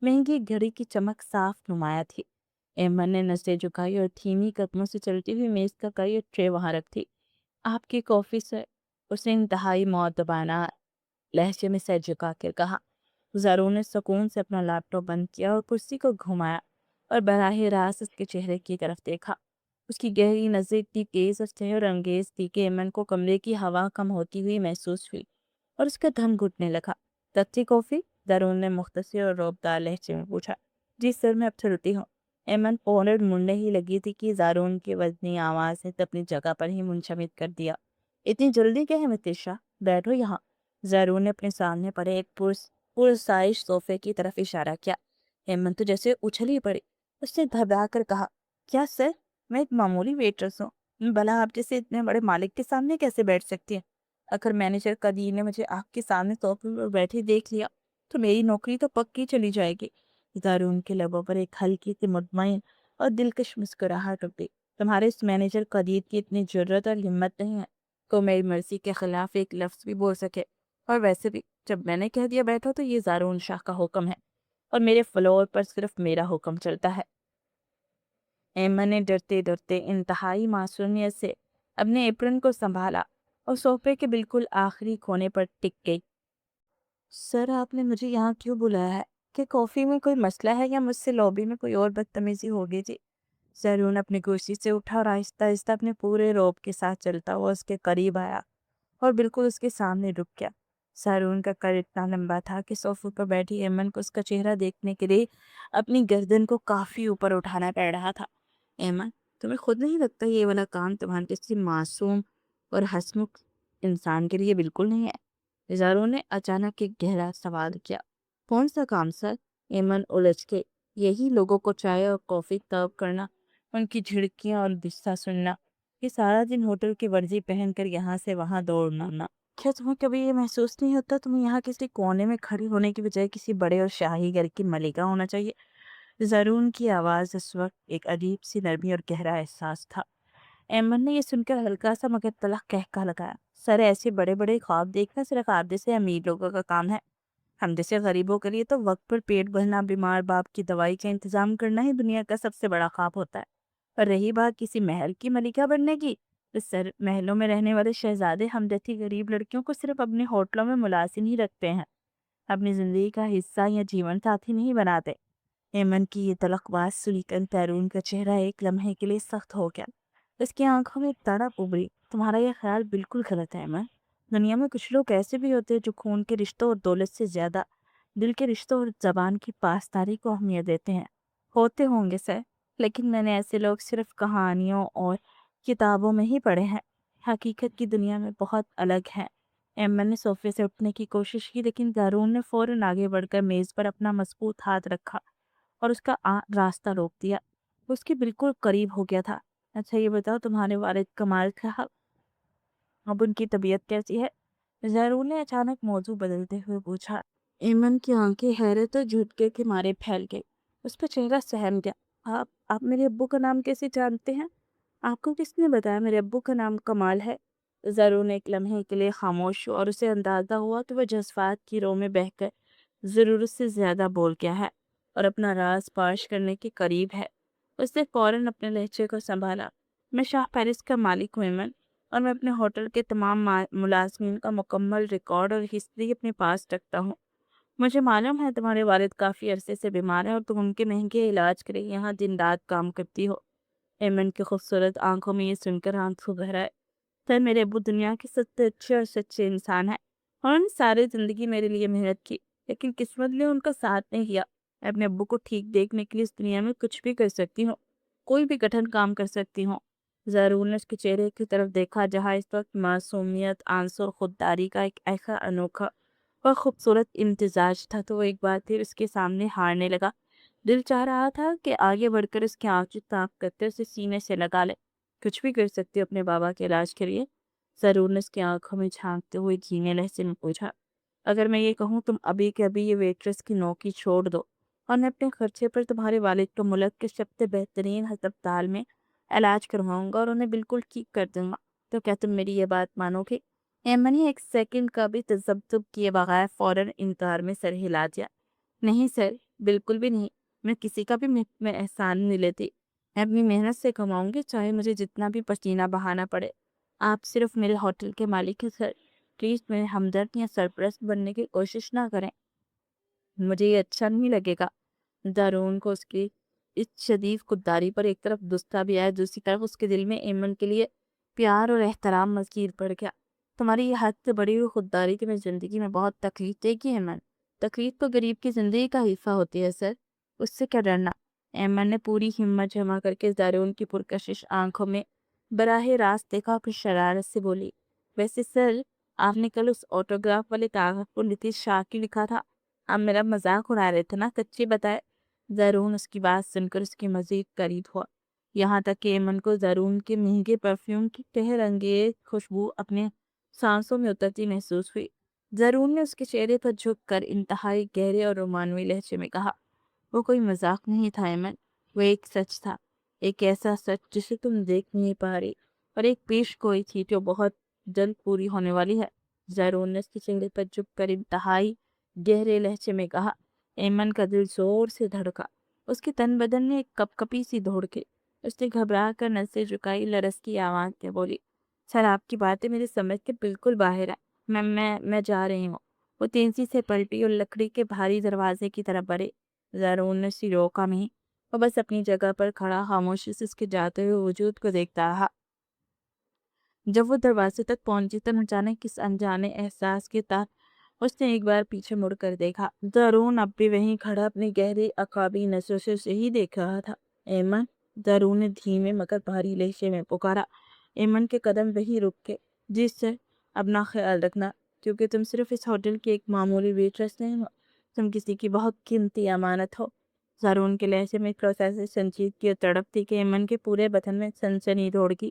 महंगी घड़ी की चमक साफ नुमाया थी। एमन ने नसें झुकाई और धीमी कदमों से चलती हुई मेज का कई ट्रे वहां रख दी। आपकी कॉफी से, उसने इंतहाई मौदबाना लहजे में सर झुका कर कहा। ज़ारू ने सुकून से अपना लैपटॉप बंद किया और कुर्सी को घुमाया और बराह रास्त उसके चेहरे की तरफ देखा। उसकी गहरी नज़र इतनी तेज और शहर अंगेज थी कि एमन को कमरे की हवा कम होती हुई महसूस हुई और उसका दम घुटने लगा। तत्ती कॉफ़ी? दारून ने मुख्तसर और रौबदार लहजे में पूछा। जी सर, मैं अब चलती हूँ। एमन फौरन मुड़ने ही लगी थी कि ज़ारून की वजनी आवाज़ ने अपनी जगह पर ही मुंशमित कर दिया। इतनी जल्दी क्या है मितिशा? बैठो यहाँ। ज़ारून ने अपने सामने पड़े एक पुरसाइज सोफे की तरफ इशारा किया। हेमंत तो जैसे उछल ही पड़ी। उसने घबरा कर कहा, क्या सर? मैं एक मामूली वेट्रेस हूँ, भला आप जैसे इतने बड़े मालिक के सामने कैसे बैठ सकती हैं? अगर मैनेजर कदीर ने मुझे आपके सामने सोफे पर बैठे देख लिया तो मेरी नौकरी तो पक्की चली जाएगी। दारून के लबों पर एक हल्की सी मुतमईन और दिलकश मुस्कुराहट उठी। तुम्हारे इस मैनेजर कदीर की इतनी जरूरत और हिम्मत नहीं है को मेरी मर्जी के खिलाफ एक लफ्ज भी बोल सके। और वैसे भी जब मैंने कह दिया बैठो तो ये ज़ारून शाह का हुक्म है और मेरे फ्लोर पर सिर्फ मेरा हुक्म चलता है। एमन ने डरते डरते इंतहाई मासूमियत से अपने एप्रन को संभाला और सोफे के बिल्कुल आखिरी कोने पर टिक गई। सर, आपने मुझे यहाँ क्यों बुलाया है? कि कॉफ़ी में कोई मसला है या मुझसे लॉबी में कोई और बदतमीजी हो गई थी? ज़रून अपनी कुर्सी से उठा और आहिस्ता आहिस्ता अपने पूरे रौब के साथ चलता हुआ उसके करीब आया और बिल्कुल उसके सामने रुक गया। सारून का कद इतना लंबा था कि सोफे पर बैठी एमन को उसका चेहरा देखने के लिए अपनी गर्दन को काफी ऊपर उठाना पड़ रहा था। एमन, तुम्हें खुद नहीं लगता ये वाला काम तुम्हारे जैसे मासूम और हंसमुख इंसान के लिए बिल्कुल नहीं है? जारून ने अचानक एक गहरा सवाल किया। कौन सा काम सर? एमन उलझ के। यही लोगों को चाय और कॉफी सर्व करना, उनकी झिड़कियां और दिस्सा सुनना, ये सारा दिन होटल की वर्दी पहनकर यहाँ से वहां दौड़ना ना। क्या तुम्हें कभी ये महसूस नहीं होता तुम्हें यहाँ किसी कोने में खड़ी होने की बजाय किसी बड़े और शाही घर की मलिका होना चाहिए? ज़रून की आवाज़ इस वक्त एक अजीब सी नरमी और गहरा एहसास था। एमन ने ये सुनकर हल्का सा मगर तलख कहका लगाया। सर, ऐसे बड़े बड़े ख्वाब देखना सिर्फ आप जैसे अमीर लोगों का काम है। हम जैसे गरीबों के लिए तो वक्त पर पेट भरना, बीमार बाप की दवाई का इंतजाम करना ही दुनिया का सबसे बड़ा ख्वाब होता है। और रही बात किसी महल की मलिका बनने की, तो सर, महलों में रहने वाले शहजादे हम जैसी गरीब लड़कियों को सिर्फ अपने होटलों में मुलाजिम ही रखते हैं, अपनी जिंदगी का हिस्सा या जीवन साथी नहीं बनाते। हेमंत की ये तलख बात सुनकर तैरून का चेहरा एक लम्हे के लिए सख्त हो गया। उसकी आंखों में तड़प उभरी। तुम्हारा यह ख्याल बिल्कुल गलत है हेमंत। दुनिया में कुछ लोग ऐसे भी होते हैं जो खून के रिश्तों और दौलत से ज्यादा दिल के रिश्तों और जबान की पासदारी को अहमियत देते हैं। होते होंगे सर, लेकिन मैंने ऐसे लोग सिर्फ कहानियों और किताबों में ही पढ़े हैं। हकीकत की दुनिया में बहुत अलग है। एमन ने सोफे से उठने की कोशिश की, लेकिन दारून ने फौरन आगे बढ़कर मेज पर अपना मजबूत हाथ रखा और उसका रास्ता रोक दिया। उसके बिल्कुल करीब हो गया था। अच्छा ये बताओ, तुम्हारे वालिद कमाल साहब, अब उनकी तबीयत कैसी है? ज़ारून ने अचानक मौजू बदलते हुए पूछा। ईमन की आंखें हैरत और झटके के मारे फैल गई। उसका चेहरा सहम गया। आप मेरे अब्बू का नाम कैसे जानते हैं? आपको किसने बताया मेरे अब्बू का नाम कमाल है? ज़ारून एक लम्हे के लिए खामोश हुआ और उसे अंदाजा हुआ कि वह जज्बात की रो में बहकर ज़रूरत से ज्यादा बोल गया है और अपना राज पाश करने के करीब है। उसने फौरन अपने लहजे को संभाला। मैं शाह पेरिस का मालिक हूँ ईमन, और मैं अपने होटल के तमाम मुलाजमीन का मुकम्मल रिकॉर्ड और हिस्ट्री अपने पास रखता हूँ। मुझे मालूम है तुम्हारे वालिद काफ़ी अरसे से बीमार है और तुम उनके महंगे इलाज के लिए यहाँ दिन रात काम करती हो। एमन की खूबसूरत आंखों में ये सुनकर आंसू भर आए। सर, मेरे अब्बू दुनिया के सबसे अच्छे और सच्चे इंसान हैं। उन्होंने सारी जिंदगी मेरे लिए मेहनत की, लेकिन किस्मत ने उनका साथ नहीं किया। मैं अपने अब्बू को ठीक देखने के लिए इस दुनिया में कुछ भी कर सकती हूँ, कोई भी कठिन काम कर सकती हूँ। ज़रूर ने उसके चेहरे की तरफ देखा जहाँ इस वक्त मासूमियत, आंसू और खुददारी का एक ऐसा अनोखा और खूबसूरत इम्तिजाज था, तो वो एक बार फिर उसके सामने हारने लगा। दिल चाह रहा था कि आगे बढ़कर उसकी आंखें साफ करते उसे सीने से लगा ले। कुछ भी कर सकती हो अपने बाबा के इलाज के लिए? ज़रूर ने उसकी आंखों में झांकते हुए धीमे लहजे में पूछा। अगर मैं ये कहूँ तुम अभी के अभी ये वेट्रेस की नौकरी छोड़ दो اور میں اپنے خرچے پر تمہارے والد کو ملک کے سب سے بہترین ہسپتال میں علاج کرواؤں گا اور انہیں بالکل ٹھیک کر دوں گا۔ تو کیا تم میری یہ بات مانو گے؟ ایمن نے ایک سیکنڈ کا بھی تذبذب کیے بغیر فوراً انکار میں سر ہلا دیا۔ نہیں سر، بالکل بھی نہیں، میں کسی کا بھی میں احسان نہیں لیتی۔ میں اپنی محنت سے کماؤں گی، چاہے مجھے جتنا بھی پسینہ بہانا پڑے۔ آپ صرف میرے ہوٹل کے مالک ہیں سر، پلیز میرے ہمدرد یا سرپرست بننے کی کوشش نہ کریں، مجھے یہ اچھا نہیں لگے گا۔ دارون کو اس کی اس شدید خودداری پر ایک طرف غصہ بھی آیا، دوسری طرف اس کے دل میں ایمن کے لیے پیار اور احترام مزید بڑھ گیا۔ تمہاری یہ حد سے بڑی ہوئی خودداری کہ میں زندگی میں بہت تکلیف دے گی ایمن۔ تکلیف تو غریب کی زندگی کا حصہ ہوتی ہے سر، اس سے کیا ڈرنا؟ ایمن نے پوری ہمت جمع کر کے دارون کی پرکشش آنکھوں میں براہ راست دیکھا، پھر شرارت سے بولی، ویسے سر، آپ نے کل اس آٹوگراف والے کاغذ کو نتیش شاہ کی لکھا تھا، آپ میرا مذاق اڑا رہے تھے نا؟ سچی بتائے۔ زارون اس کی بات سن کر اس کی مزید قریب ہوا، یہاں تک کہ ایمن کو زارون کے مہنگے پرفیوم کی قہر انگیز خوشبو اپنے سانسوں میں اترتی محسوس ہوئی۔ زارون نے اس کے چہرے پر جھک کر انتہائی گہرے اور رومانوی لہجے میں کہا، وہ کوئی مذاق نہیں تھا ایمن، وہ ایک سچ تھا، ایک ایسا سچ جسے تم دیکھ نہیں پا رہی، اور ایک پیش گوئی تھی جو بہت جلد پوری ہونے والی ہے۔ زارون نے اس کے چہرے پر جھک کر انتہائی گہرے لہجے میں کہا۔ ایمن کا دل زور سے دھڑکا، اس کے تن بدن میں ایک کپ کپی سی دوڑ کے اس نے گھبرا کر نسیں جھکائی، لرز کی آواز میں بولی، سر آپ کی باتیں میرے سمجھ کے بالکل باہر ہے، میں جا رہی ہوں۔ وہ تیزی سے پلٹی اور لکڑی کے بھاری دروازے کی طرف بڑھے۔ زارون نے اسے روکا نہیں، وہ بس اپنی جگہ پر کھڑا خاموشی سے اس کے جاتے ہوئے وجود کو دیکھتا رہا۔ جب وہ دروازے تک پہنچی تو اچانک کس انجانے احساس کے تحت اس نے ایک بار پیچھے مڑ کر دیکھا۔ زارون اب بھی وہیں کھڑا اپنی گہری عقابی نظروں سے اسے ہی دیکھ رہا تھا۔ ایمن، زارون نے دھیمے مگر بھاری لہجے میں پکارا۔ ایمن کے قدم وہیں رک کے، جی سر، اپنا خیال رکھنا، کیونکہ تم صرف اس ہوٹل کی ایک معمولی ویٹرس نہیں ہو، تم کسی کی بہت قیمتی امانت ہو۔ زارون کے لہجے میں ایسی سنجیدگی اور تڑپ تھی کہ ایمن کے پورے بدن میں سنسنی دوڑ گئی،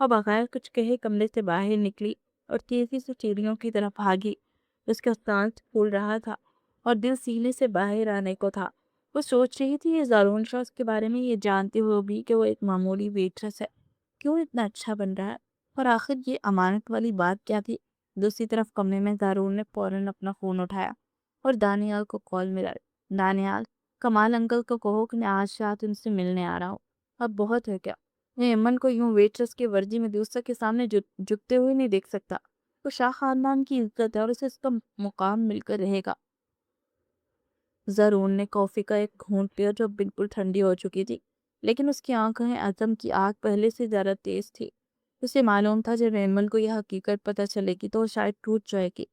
اور بغیر کچھ کہے کمرے سے باہر نکلی اور تیزی سے سیڑھیوں کی طرف بھاگی۔ اس کا سانس پھول رہا تھا اور دل سینے سے باہر آنے کو تھا۔ وہ سوچ رہی تھی یہ زارون شاہ اس کے بارے میں یہ جانتے ہوئے بھی کہ وہ ایک معمولی ویٹرس ہے، کیوں اتنا اچھا بن رہا ہے، اور آخر یہ امانت والی بات کیا تھی؟ دوسری طرف کمرے میں زارون نے فوراً اپنا فون اٹھایا اور دانیال کو کال ملا۔ دانیال، کمال انکل کو کہو کہ میں آج رات ان سے ملنے آ رہا ہوں۔ اب بہت ہے کیا؟ میں ایمن کو یوں ویٹرس کی ورزی میں دوسرے کے سامنے جھکتے ہوئے نہیں دیکھ سکتا۔ وہ شاہ خاندان کی عزت ہے اور اسے اس کا مقام مل کر رہے گا۔ زارون نے کافی کا ایک گھونٹ پیا جو بالکل ٹھنڈی ہو چکی تھی، لیکن اس کی آنکھیں عزم کی آگ پہلے سے زیادہ تیز تھی۔ اسے معلوم تھا جب ایمن کو یہ حقیقت پتہ چلے گی تو وہ شاید ٹوٹ جائے گی،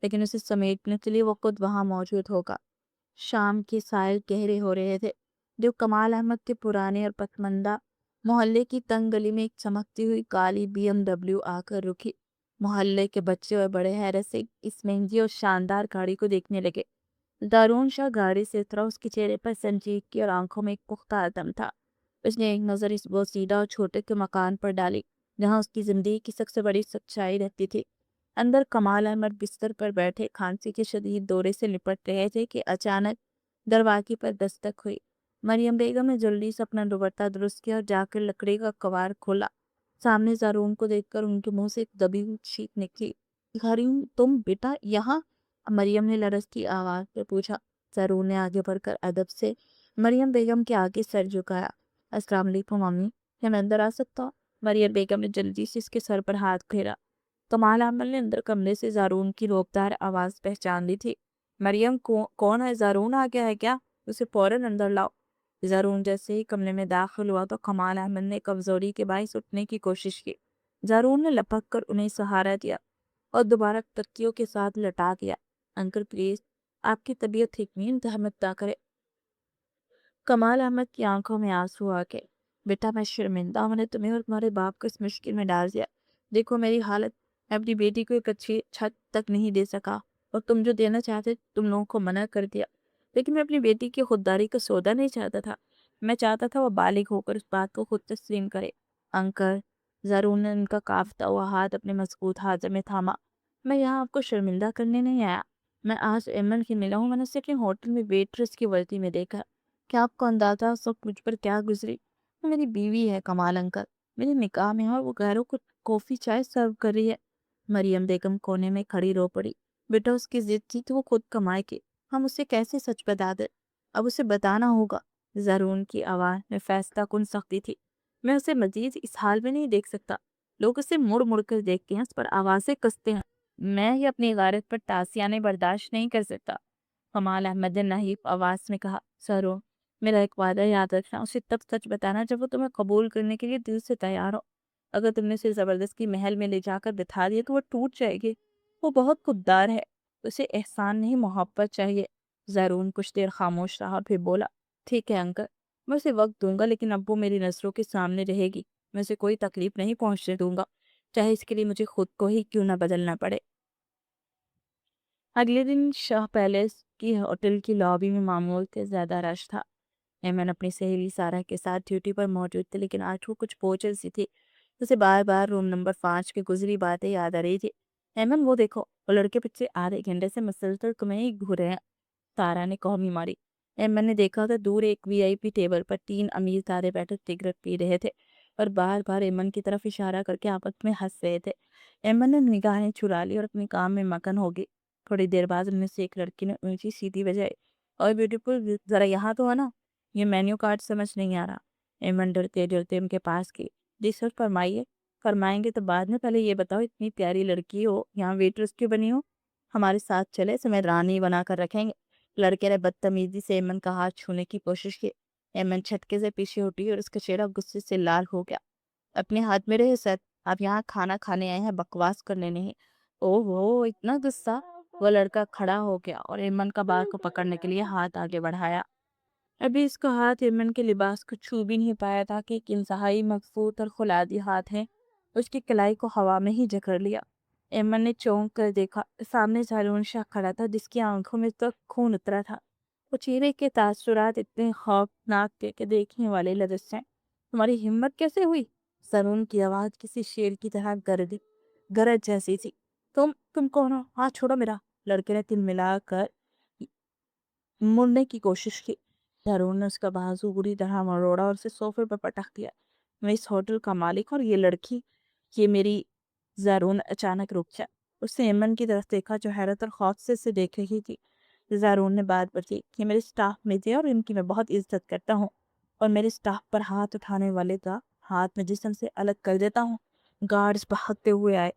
لیکن اسے سمیٹنے کے لیے وہ خود وہاں موجود ہوگا۔ شام کے سائے گہرے ہو رہے تھے جو کمال احمد کے پرانے اور پسماندہ محلے کی تنگ گلی میں ایک چمکتی ہوئی کالی BMW آ کر رکی۔ محلے کے بچے اور بڑے حیرت سے اس مہنگی اور شاندار گاڑی کو دیکھنے لگے۔ دارون شاہ گاڑی سے اترا، اس کے چہرے پر سنجیدگی اور آنکھوں میں ایک پختہ عزم تھا۔ اس نے ایک نظر اس بوسیدہ اور چھوٹے کے مکان پر ڈالی جہاں اس کی زندگی کی سب سے بڑی سچائی رہتی تھی۔ اندر کمال احمد بستر پر بیٹھے کھانسی کے شدید دورے سے نپٹ رہے تھے کہ اچانک دروازے پر دستک ہوئی۔ مریم بیگم نے جلدی سے اپنا دوپٹہ درست کیا اور جا کر لکڑی کا کباڑ کھولا۔ سامنے زارون کو دیکھ کر ان کے منہ سے ایک دبی ہوئی چیخ نکلی، غریم تم بیٹا یہاں؟ مریم نے لرزتی آواز میں پوچھا۔ زارون نے آگے بڑھ کر ادب سے مریم بیگم کے آگے سر جھکایا۔ السلام علیکم امی، کیا میں اندر آ سکتا ہوں؟ مریم بیگم نے جلدی سے اس کے سر پر ہاتھ پھیرا۔ کمال احمد نے اندر کمرے سے زارون کی روکدار آواز پہچان لی تھی۔ مریم، کون ہے؟ زارون آ گیا ہے کیا؟ اسے فوراً اندر لاؤ۔ زارون جیسے ہی کمرے میں داخل ہوا تو کمال احمد نے کمزوری کے باعث اٹھنے کی کوشش کی۔ زارون نے لپک کر انہیں سہارا دیا اور دوبارہ تکیوں کے ساتھ لٹا دیا۔ انکل پلیز، آپ کی طبیعت ٹھیک نہیں، زحمت نہ کرے۔ کمال احمد کی آنکھوں میں آنسو آ کے، بیٹا میں شرمندہ ہوں، میں نے تمہیں اور تمہارے باپ کو اس مشکل میں ڈال دیا۔ دیکھو میری حالت، میں اپنی بیٹی کو ایک اچھی چھت تک نہیں دے سکا، اور تم جو دینا چاہتے تم لوگوں کو منع کر دیا، لیکن میں اپنی بیٹی کی خودداری کا سودا نہیں چاہتا تھا، میں چاہتا تھا وہ بالغ ہو کر اس بات کو خود تسلیم کرے۔ انکل، زارون نے ان کا کانپتا ہوا ہاتھ اپنے مضبوط ہاتھ میں تھاما، میں یہاں آپ کو شرمندہ کرنے نہیں آیا، میں آج ایمن سے ملا ہوں، میں نے اسے اپنے ہوٹل میں ویٹرس کی ورزی میں دیکھا۔ کیا آپ کو اندازہ اس وقت مجھ پر کیا گزری؟ وہ میری بیوی ہے کمال انکل، میرے نکاح میں ہے اور وہ غیروں کو کافی چائے سرو کر رہی ہے۔ مریم بیگم کونے میں کھڑی رو پڑی۔ بیٹا اس کی ضد تھی کہ وہ خود کمائے گی، ہم اسے کیسے سچ بتا دیں؟ اب اسے بتانا ہوگا۔ زارون کی آواز میں فیصلہ کن سختی تھی۔ میں اسے مزید اس حال میں نہیں دیکھ سکتا۔ لوگ اسے مڑ مڑ کر دیکھتے ہیں، اس پر آوازیں کستے ہیں۔ میں یہ اپنی غارت پر تعصیانے برداشت نہیں کر سکتا۔ کمال احمد نے نحیف آواز میں کہا، زارون میرا ایک وعدہ یاد رکھنا، اسے تب سچ بتانا جب وہ تمہیں قبول کرنے کے لیے دل سے تیار ہو۔ اگر تم نے اسے زبردستی محل میں لے جا کر بٹھا دیا تو وہ ٹوٹ جائے گی۔ وہ بہت خوددار ہے، اسے احسان نہیں محبت چاہیے۔ زارون کچھ دیر خاموش رہا پھر بولا، ٹھیک ہے انکل، میں اسے وقت دوں گا، لیکن اب وہ میری نظروں کے سامنے رہے گی۔ میں اسے کوئی تکلیف نہیں پہنچنے دوں گا، چاہے اس کے لیے مجھے خود کو ہی کیوں نہ بدلنا پڑے۔ اگلے دن شاہ پیلیس کی ہوٹل کی لابی میں معمول سے زیادہ رش تھا۔ ایمن اپنی سہیلی سارا کے ساتھ ڈیوٹی پر موجود تھی، لیکن آج وہ کچھ بوجھل سی تھی۔ اسے بار بار روم نمبر 5 کی گزری باتیں یاد آ رہی تھی۔ ایمن وہ دیکھو، وہ لڑکے بچے آدھے گھنٹے سے مسلسل تمہیں ہی گھور رہے ہیں، سارا نے قومی ماری۔ ایمن نے دیکھا تو دور ایک وی آئی پی ٹیبل پر 3 امیر تارے بیٹھے سگریٹ پی رہے تھے اور بار بار ایمن کی طرف اشارہ کر کے آپس میں ہنس رہے تھے۔ ایمن نے نگاہیں چرا لی اور اپنے کام میں مگن ہو گئی۔ تھوڑی دیر بعد ان میں سے ایک لڑکی نے اونچی سیٹی بجائی، اور بیوٹیفل ذرا یہاں تو آنا، یہ مینیو کارڈ سمجھ نہیں آ رہا۔ ایمن ڈرتے ڈرتے ان کے پاس گئی۔ جی سر فرمائیے۔ فرمائیں گے تو بعد میں، پہلے یہ بتاؤ اتنی پیاری لڑکی ہو یہاں ویٹرس کیوں بنی ہو؟ ہمارے ساتھ چلے، تمہیں رانی بنا کر رکھیں گے۔ لڑکے نے بدتمیزی سے ایمن کا ہاتھ چھونے کی کوشش کی۔ ایمن چھٹکے سے پیچھے ہٹی اور اس کا چہرہ غصے سے لال ہو گیا۔ اپنے ہاتھ میں رہے سر، آپ یہاں کھانا کھانے آئے ہیں، بکواس کرنے نہیں۔ اوہ ہو، اتنا غصہ؟ وہ لڑکا کھڑا ہو گیا اور ایمن کا بال کو پکڑنے کے لیے ہاتھ آگے بڑھایا۔ ابھی اس کا ہاتھ ایمن کے لباس کو چھو بھی نہیں پایا تھا کہ ایک انتہائی مضبوط اور خلادی ہاتھ ہے اس کی کلائی کو ہوا میں ہی جکڑ لیا۔ ایمن نے چونک کر دیکھا، سامنے زارون شاہ کھڑا تھا جس کی آنکھوں میں تک خون اترا تھا۔ وہ چہرے کے تاثرات اتنے خوفناک تھے کہ دیکھنے والے لرز جائیں۔ تمہاری ہمت کیسے ہوئی؟ زارون کی آواز کسی شیر کی طرح گرج جیسی تھی۔ تم کون ہو؟ ہاتھ چھوڑو میرا۔ لڑکے نے تل ملا کر مڑنے کی کوشش کی۔ زارون نے اس کا بازو بری طرح مروڑا اور اسے صوفے پر پٹک دیا۔ میں اس ہوٹل کا مالک اور یہ لڑکی، یہ میری… زارون اچانک رک گیا۔ اس نے ایمن کی طرف دیکھا جو حیرت اور خوف سے اسے دیکھ رہی تھی۔ زارون نے بات بتائی کہ میرے سٹاف میں تھے اور ان کی میں بہت عزت کرتا ہوں، اور میرے سٹاف پر ہاتھ اٹھانے والے کا ہاتھ میں جسم سے الگ کر دیتا ہوں۔ گارڈز بھاگتے ہوئے آئے۔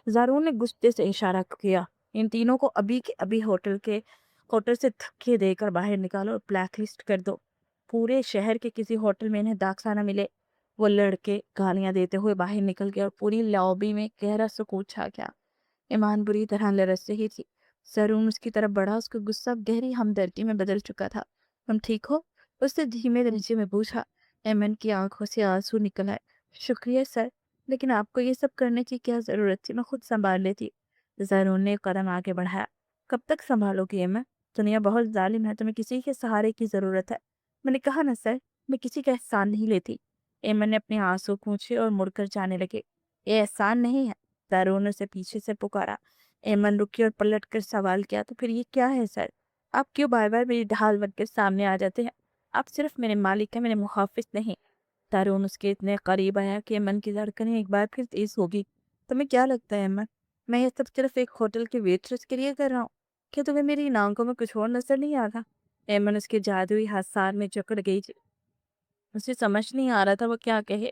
زارون نے غصے سے اشارہ کیا، ان تینوں کو ابھی کے ابھی ہوٹل سے دھکے دے کر باہر نکالو اور بلیک لسٹ کر دو۔ پورے شہر کے کسی ہوٹل میں انہیں داخلہ نہ ملے۔ وہ لڑکے گالیاں دیتے ہوئے باہر نکل گئے اور پوری لابی میں گہرا سکوت چھا گیا۔ ایمان بری طرح لرز رہی تھی۔ زارون اس کی طرف بڑھا، اس کا غصہ گہری ہمدردی میں بدل چکا تھا۔ تم ٹھیک ہو؟ اس نے دھیمے لہجے میں پوچھا۔ ایمن کی آنکھوں سے آنسو نکل آئے۔ شکریہ سر، لیکن آپ کو یہ سب کرنے کی کیا ضرورت تھی؟ میں خود سنبھال لیتی۔ زارون نے قدم آگے بڑھایا۔ کب تک سنبھالو گی ایمن؟ دنیا بہت ظالم ہے، تمہیں کسی کے سہارے کی ضرورت ہے۔ میں نے کہا نا سر، میں کسی کا احسان نہیں لیتی۔ ایمن نے اپنے آنسو پوچھے اور مڑ کر جانے لگے۔ یہ احسان نہیں ہے، زارون نے اسے پیچھے سے پکارا۔ ایمن رکی اور پلٹ کر سوال کیا، تو پھر یہ کیا ہے سر؟ آپ کیوں بار بار میری ڈھال بن کر سامنے آ جاتے ہیں؟ آپ صرف میرے مالک ہیں، میرے محافظ نہیں۔ زارون اس کے اتنے قریب آیا کہ ایمن کی دھڑکنیں ایک بار پھر تیز ہوگی۔ تمہیں کیا لگتا ہے ایمن، میں یہ سب صرف ایک ہوٹل کے ویٹرس کے لیے کر رہا ہوں؟ کیا تمہیں میری ان آنکھوں میں کچھ اور نظر نہیں آ رہا؟ ایمن اس کے جادوئی ہاتھ میں جکڑ گئی۔ اسے سمجھ نہیں آ رہا تھا وہ کیا کہے۔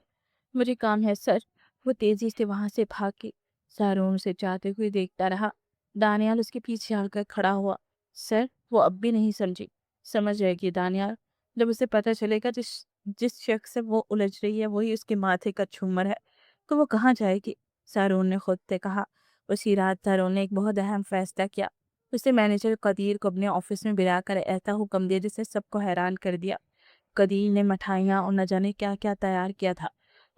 مجھے کام ہے سر۔ وہ تیزی سے وہاں سے بھاگ گئی۔ زارون اسے جاتے ہوئے دیکھتا رہا۔ دانیال اس کے پیچھے آ کر کھڑا ہوا۔ سر، وہ اب بھی نہیں سمجھ جائے گی دانیال۔ جب اسے پتہ چلے گا جس شخص سے وہ الجھ رہی ہے وہی اس کے ماتھے کا جھومر ہے، تو وہ کہاں جائے گی؟ زارون نے خود سے کہا۔ اسی رات زارون نے ایک بہت اہم فیصلہ کیا۔ اسے مینیجر قدیر کو اپنے آفس میں بلا کر ایسا حکم دیا جس سے سب کو حیران کر دیا۔ قدیر نے مٹھائیاں اور نہ جانے کیا کیا تیار کیا تھا،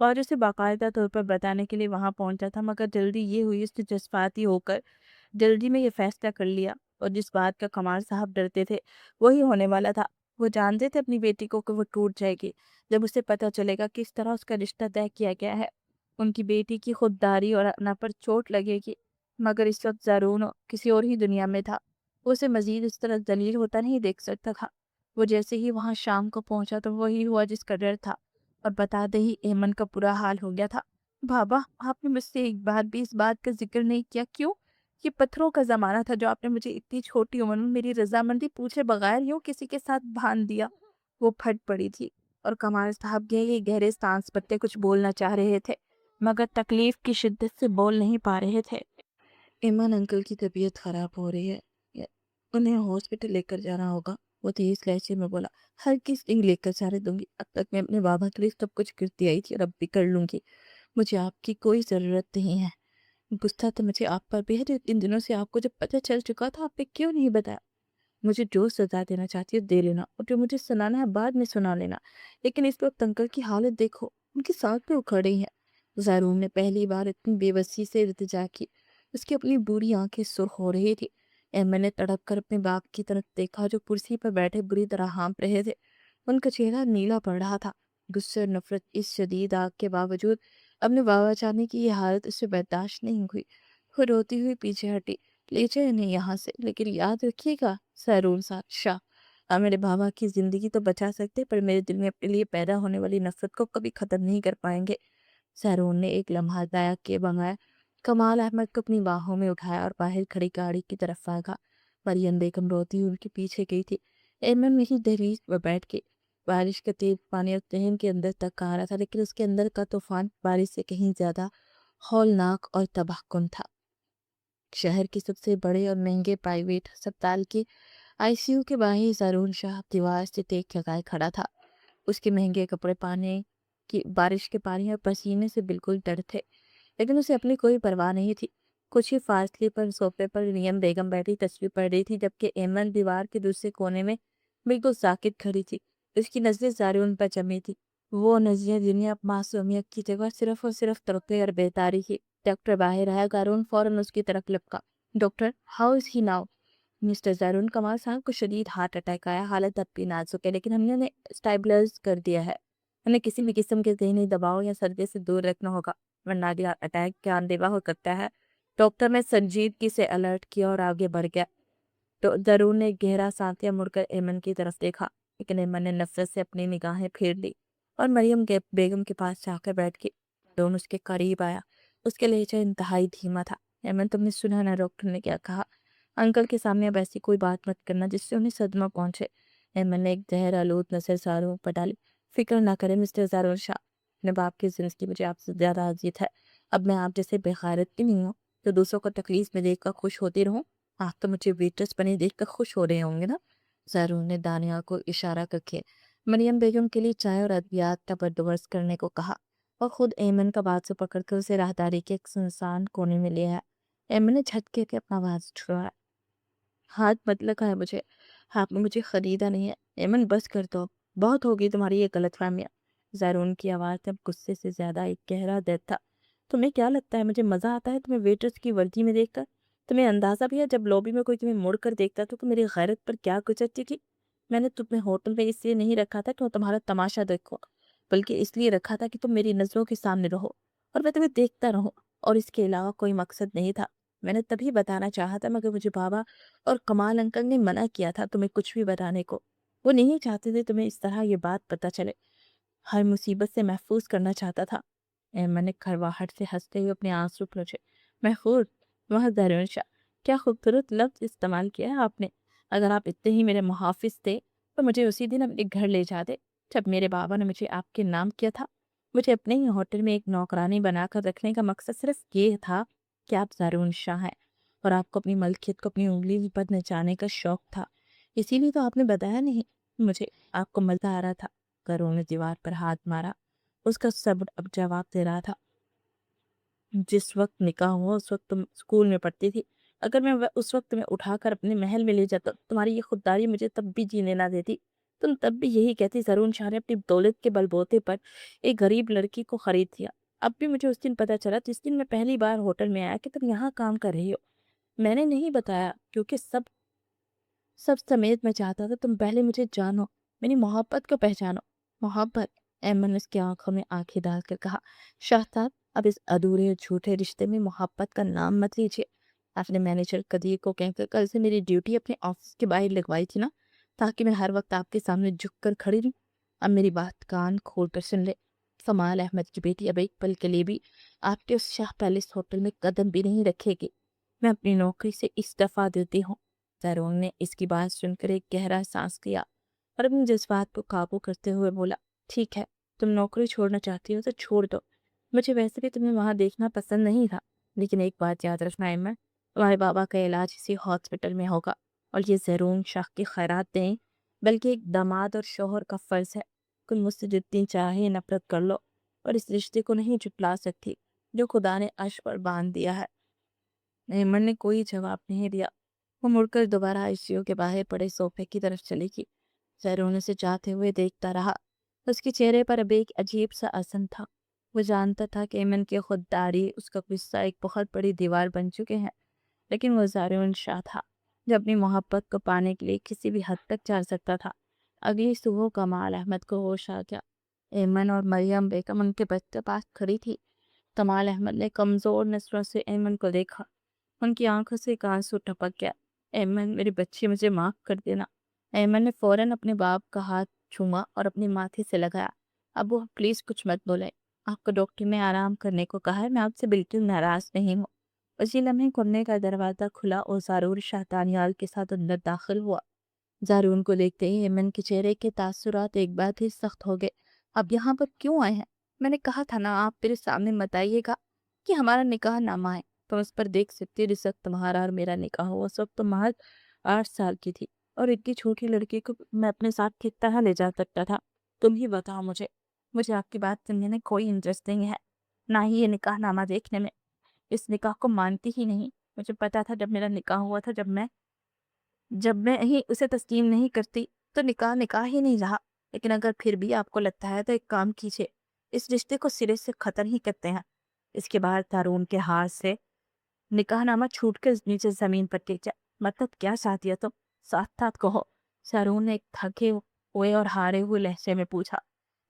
اور اسے باقاعدہ طور پر بتانے کے لیے وہاں پہنچا تھا، مگر جلدی یہ ہوئی اس نے جذباتی ہو کر جلدی میں یہ فیصلہ کر لیا، اور جس بات کا کمال صاحب ڈرتے تھے وہی ہونے والا تھا۔ وہ جانتے تھے اپنی بیٹی کو کہ وہ ٹوٹ جائے گی جب اسے پتہ چلے گا کس طرح اس کا رشتہ طے کیا گیا ہے۔ ان کی بیٹی کی خودداری اور اپنا پر چوٹ لگے گی، مگر اس وقت زارون کسی اور ہی دنیا میں تھا۔ وہ उसे मज़ीद इस तरह ज़लील होता नहीं देख सकता था। वो जैसे ही वहाँ शाम को पहुँचा तो वही हुआ जिसका डर था, और बताते ही ऐमन का बुरा हाल हो गया था। बाबा, आपने मुझसे एक बार भी इस बात का ज़िक्र नहीं किया, क्यों? ये पत्थरों का ज़माना था जो आपने मुझे इतनी छोटी उम्र में मेरी रज़ामंदी पूछे बगैर यूँ किसी के साथ बाँध दिया। वो फट पड़ी थी, और कमाल साहब ये गहरे सांस भरते कुछ बोलना चाह रहे थे, मगर तकलीफ़ की शिद्दत से बोल नहीं पा रहे थे। ईमान अंकल की तबीयत खराब हो रही है, या उन्हें हॉस्पिटल लेकर जाना होगा। वो तेज लहजे में बोला। हर किस दिन लेकर जाने दूंगी। अब तक मैं अपने बाबा के लिए सब कुछ करती आई थी और अब भी कर लूंगी। मुझे आपकी कोई ज़रूरत नहीं है। गुस्सा तो मुझे आप पर भी है, जो इन दिनों से आपको जब पता चल चुका था आपने क्यों नहीं बताया। मुझे जो सजा देना चाहती हो दे लेना, और जो मुझे सुनाना है बाद में सुना लेना, लेकिन इस वक्त अंकल की हालत देखो, उनकी सांस पे उखड़ रही है। ज़ारून ने पहली बार इतनी बेबसी से इल्तिजा की। उसकी अपनी बूढ़ी आंखें सुर्ख हो रही थी। एमन ने तड़प कर अपने बाप की तरफ देखा, जो कुर्सी पर बैठे बुरी तरह हाँप रहे थे। उनका चेहरा नीला पड़ रहा था। गुस्से और नफरत इस शदीद आग के बावजूद अपने बाबा जाने की यह हालत उससे बर्दाश्त नहीं हुई। वो रोती हुई पीछे हटी। ले जाए इन्हें यहाँ से, लेकिन याद रखिएगा सैरून शाह, आप मेरे बाबा की ज़िंदगी तो बचा सकते, पर मेरे दिल में अपने लिए पैदा होने वाली नफ़रत को कभी ख़त्म नहीं कर पाएंगे। सैरून ने एक लम्हा ज़ाया किए बगैर कमाल अहमद को अपनी बाहों में उठाया और बाहर खड़ी गाड़ी की तरफ भागा। मरियम बेगम रोती हुई उनके पीछे गई थी। एमन वही दहलीज पर बैठ के बारिश का तेज पानी और तहन के अंदर तक आ रहा था, लेकिन उसके अंदर का तूफान बारिश से कहीं ज़्यादा हौलनाक और तबाहकुन था। शहर के सबसे बड़े और महंगे प्राइवेट अस्पताल के आईसीयू के बाहर ज़ारून शाह दीवार से टेक लगाए खड़ा था। उसके महंगे कपड़े पानी की बारिश के पानी और पसीने से बिल्कुल तर थे, लेकिन उसे अपनी कोई परवाह नहीं थी। कुछ ही फासले पर सोफे पर रियम बेगम बैठी तस्वीर पढ़ रही थी, जबकि एमन दीवार के दूसरे कोने में बिल्कुल साकित खड़ी थी। उसकी नज़रें ज़ारून पर जमी थी। वो नज़रें जिन्हें अब मासूमियत की जगह सिर्फ और सिर्फ तड़पे और बेतारी थी। डॉक्टर बाहर आया। ज़ारून फौरन उसकी तरफ लपका। Doctor, how is he now? Mister Zaroon, Kamal साहब को शदीद हार्ट अटैक आया। हालत अब भी नाजुक है, लेकिन हमने उन्हें स्टेबलाइज कर दिया है। उन्हें किसी भी किस्म के ज़हनी दबाव या सर्दी से दूर रखना होगा, वरना अगला अटैक जानलेवा हो सकता है। डॉक्टर ने संजीदगी से अलर्ट किया और आगे बढ़ गया। तो ज़ारून ने गहरा सांस लिया, मुड़कर एमन की तरफ देखा, लेकिन एमन ने नफरत से अपनी निगाहें फेर ली और मरियम के बेगम के पास जाकर बैठ के दोनों उसके करीब आया। उसके लहजा इंतहाई धीमा था। एमन, तुमने सुना ना डॉक्टर ने क्या कहा? अंकल के सामने अब ऐसी कोई बात मत करना जिससे उन्हें सदमा पहुंचे। एमन ने एक जहर आलूद नजर ज़ारून पर डाली। फिक्र ना करें मिस्टर ज़ारून शाह, अपने बाप की जिंदगी मुझे आपसे ज़्यादा अजीज है। अब मैं आप जैसे बेगैरत की नहीं हूँ तो दूसरों को तकलीफ में देखकर खुश होती रहूँ। आप तो मुझे वेटर्स बने देखकर खुश हो रहे होंगे ना? ज़ारून ने दानिया को इशारा करके मरियम बेगम के लिए चाय और अद्वियात का बंदोबस्त करने को कहा, और खुद एमन का बाजू पकड़कर उसे राहदारी के एक सुनसान कोने में ले आया। एमन ने झटके के अपना आवाज छुड़ाया। हाथ मत लगाया मुझे, आपने मुझे खरीदा नहीं है। एमन, बस कर दो, बहुत होगी तुम्हारी ये गलतफहमियां। ज़ारून की आवाज़ में अब गुस्से से ज़्यादा एक गहरा दर्द था। तुम्हें क्या लगता है मुझे मज़ा आता है तुम्हें वेटर्स की वर्दी में देखकर? तुम्हें अंदाज़ा भी है जब लॉबी में कोई तुम्हें मुड़ कर देखता था तो मेरी गैरत पर क्या गुजरती थी? मैंने तुम्हें होटल में इसलिए नहीं रखा था कि मैं तुम्हारा तमाशा देखो, बल्कि इसलिए रखा था कि तुम मेरी नज़रों के सामने रहो और मैं तुम्हें देखता रहूं, और इसके अलावा कोई मकसद नहीं था। मैंने तभी बताना चाहा था, मगर मुझे बाबा और कमाल अंकल ने मना किया था तुम्हें कुछ भी बताने को। वो नहीं चाहते थे तुम्हें इस तरह ये बात पता चले। हर मुसीबत से महफूज करना चाहता था। मैंने खरवाहट से हंसते हुए अपने आंसू पोंछे। महफूज? वह दरवेशा, क्या खूबसूरत लफ्ज इस्तेमाल किया है आपने। अगर आप इतने ही मेरे मुहाफिज थे तो मुझे उसी दिन अपने घर ले जाते जब मेरे बाबा ने मुझे आपके नाम किया था। मुझे अपने ही होटल में एक नौकरानी बनाकर रखने का मकसद सिर्फ ये था कि आप ज़ारून शाह हैं, और आपको अपनी मलकियत को अपनी उंगली पर नचाने का शौक था। इसीलिए तो आपने बताया नहीं मुझे। आपको मजा आ रहा था। करों ने दीवार पर हाथ मारा। उसका सब्र अब जवाब दे रहा था। जिस वक्त निकाह हुआ उस वक्त तुम स्कूल में पढ़ती थी। अगर मैं उस वक्त तुम्हें उठाकर अपने महल में ले जाता, तुम्हारी ये खुददारी मुझे तब भी जीने ना देती। तुम तब भी यही कहती, ज़रून शाह ने अपनी दौलत के बलबूते पर एक गरीब लड़की को खरीद लिया। अब भी मुझे उस दिन पता चला जिस दिन मैं पहली बार होटल में आया कि तुम यहाँ काम कर रही हो। मैंने नहीं बताया क्योंकि सब सब समेत मैं चाहता था तुम पहले मुझे जानो, मेरी मोहब्बत को पहचानो। मोहब्बत? एमन ने उसकी आंखों में आंखें डालकर कहा। शाह साहब, अब इस अधूरे और झूठे रिश्ते में मोहब्बत का नाम मत लीजिए। आपने मैनेजर कदीर को कहकर कल से मेरी ड्यूटी अपने ऑफिस के बाहर लगवाई थी ना, ताकि मैं हर वक्त आपके सामने झुक कर खड़ी रहूं। अब मेरी बात कान खोल कर सुन ले। कमाल अहमद की बेटी अब एक पल के लिए भी आपके उस शाह पैलेस होटल में कदम भी नहीं रखेगी। मैं अपनी नौकरी से इस्तीफा देती हूँ। तरुण ने इसकी बात सुनकर एक गहरा सांस लिया और अपने जज्बात को काबू करते हुए बोला, ठीक है, तुम नौकरी छोड़ना चाहती हो तो छोड़ दो। मुझे वैसे भी तुम्हें वहां देखना पसंद नहीं था, लेकिन एक बात याद रखना इमन, तुम्हारे बाबा का इलाज इसी हॉस्पिटल में होगा और ये ज़रूर शाह की खैरात दें, बल्कि एक दामाद और शौहर का फर्ज है। तुम मुझसे जितनी चाहे नफरत कर लो और इस रिश्ते को नहीं जुटला सकती जो खुदा ने अर्श पर बांध दिया है। इमन ने कोई जवाब नहीं दिया। वो मुड़कर दोबारा आईसीयू के बाहर पड़े सोफे की तरफ चली गई। जैरून उसे जाते हुए देखता रहा। उसके चेहरे पर अब एक अजीब सा हसन था। वो जानता था कि एमन की खुददारी, उसका गुस्सा एक बहुत बड़ी दीवार बन चुके हैं, लेकिन वो ज़ाहिरुन शाह था जो अपनी मोहब्बत को पाने के लिए किसी भी हद तक जा सकता था। अगली सुबह कमाल अहमद को होश आ गया। एमन और मरियम बेगम उनके बच्चे पास खड़ी थी। कमाल अहमद ने कमज़ोर नज़रों से एमन को देखा। उनकी आंखों से एक आंसू टपक गया। एमन, मेरी बच्ची, मुझे माफ़ कर देना। एमन ने फौरन अपने बाप का हाथ छूमा और अपनी माथे से लगाया। अब वो प्लीज़ कुछ मत बोले। आपको डॉक्टर ने आराम करने को कहा है, मैं आपसे बिल्कुल नाराज़ नहीं हूँ। उसी लम्हे कमरे का दरवाज़ा खुला और ज़ारूर शाह दानियाल के साथ अंदर दाखिल हुआ। ज़ारून को देखते ही हेमन के चेहरे के तासुरात एक बार ही सख्त हो गए। अब यहाँ पर क्यों आए हैं? मैंने कहा था ना, आप मेरे सामने मत आइएगा कि हमारा निकाह नामा है। तुम उस पर देख सकती हो, जिस वक्त तुम्हारा और मेरा निकाह हुआ उस वक्त तुम महज 8 साल की थी और इतनी छोटी लड़की को मैं अपने साथ किस तरह ले जा सकता था? तुम ही बताओ मुझे। मुझे आपकी बात सुनने में कोई इंटरेस्ट नहीं है, ना ही ये निकाह नामा देखने में। इस निकाह को मानती ही नहीं। मुझे पता था जब मेरा निकाह हुआ था, जब मैं ही उसे तस्लीम नहीं करती तो निकाह निकाह ही नहीं रहा। लेकिन अगर फिर भी आपको लगता है तो एक काम कीजिए, इस रिश्ते को सिरे से ख़त्म ही करते हैं। इसके बाद तारून के हाथ से निकाहनामा छूट कर नीचे ज़मीन पर गिर गया। मतलब क्या चाहती है तुम? साथ साथ कहो। तारून ने एक थके हुए और हारे हुए लहजे में पूछा।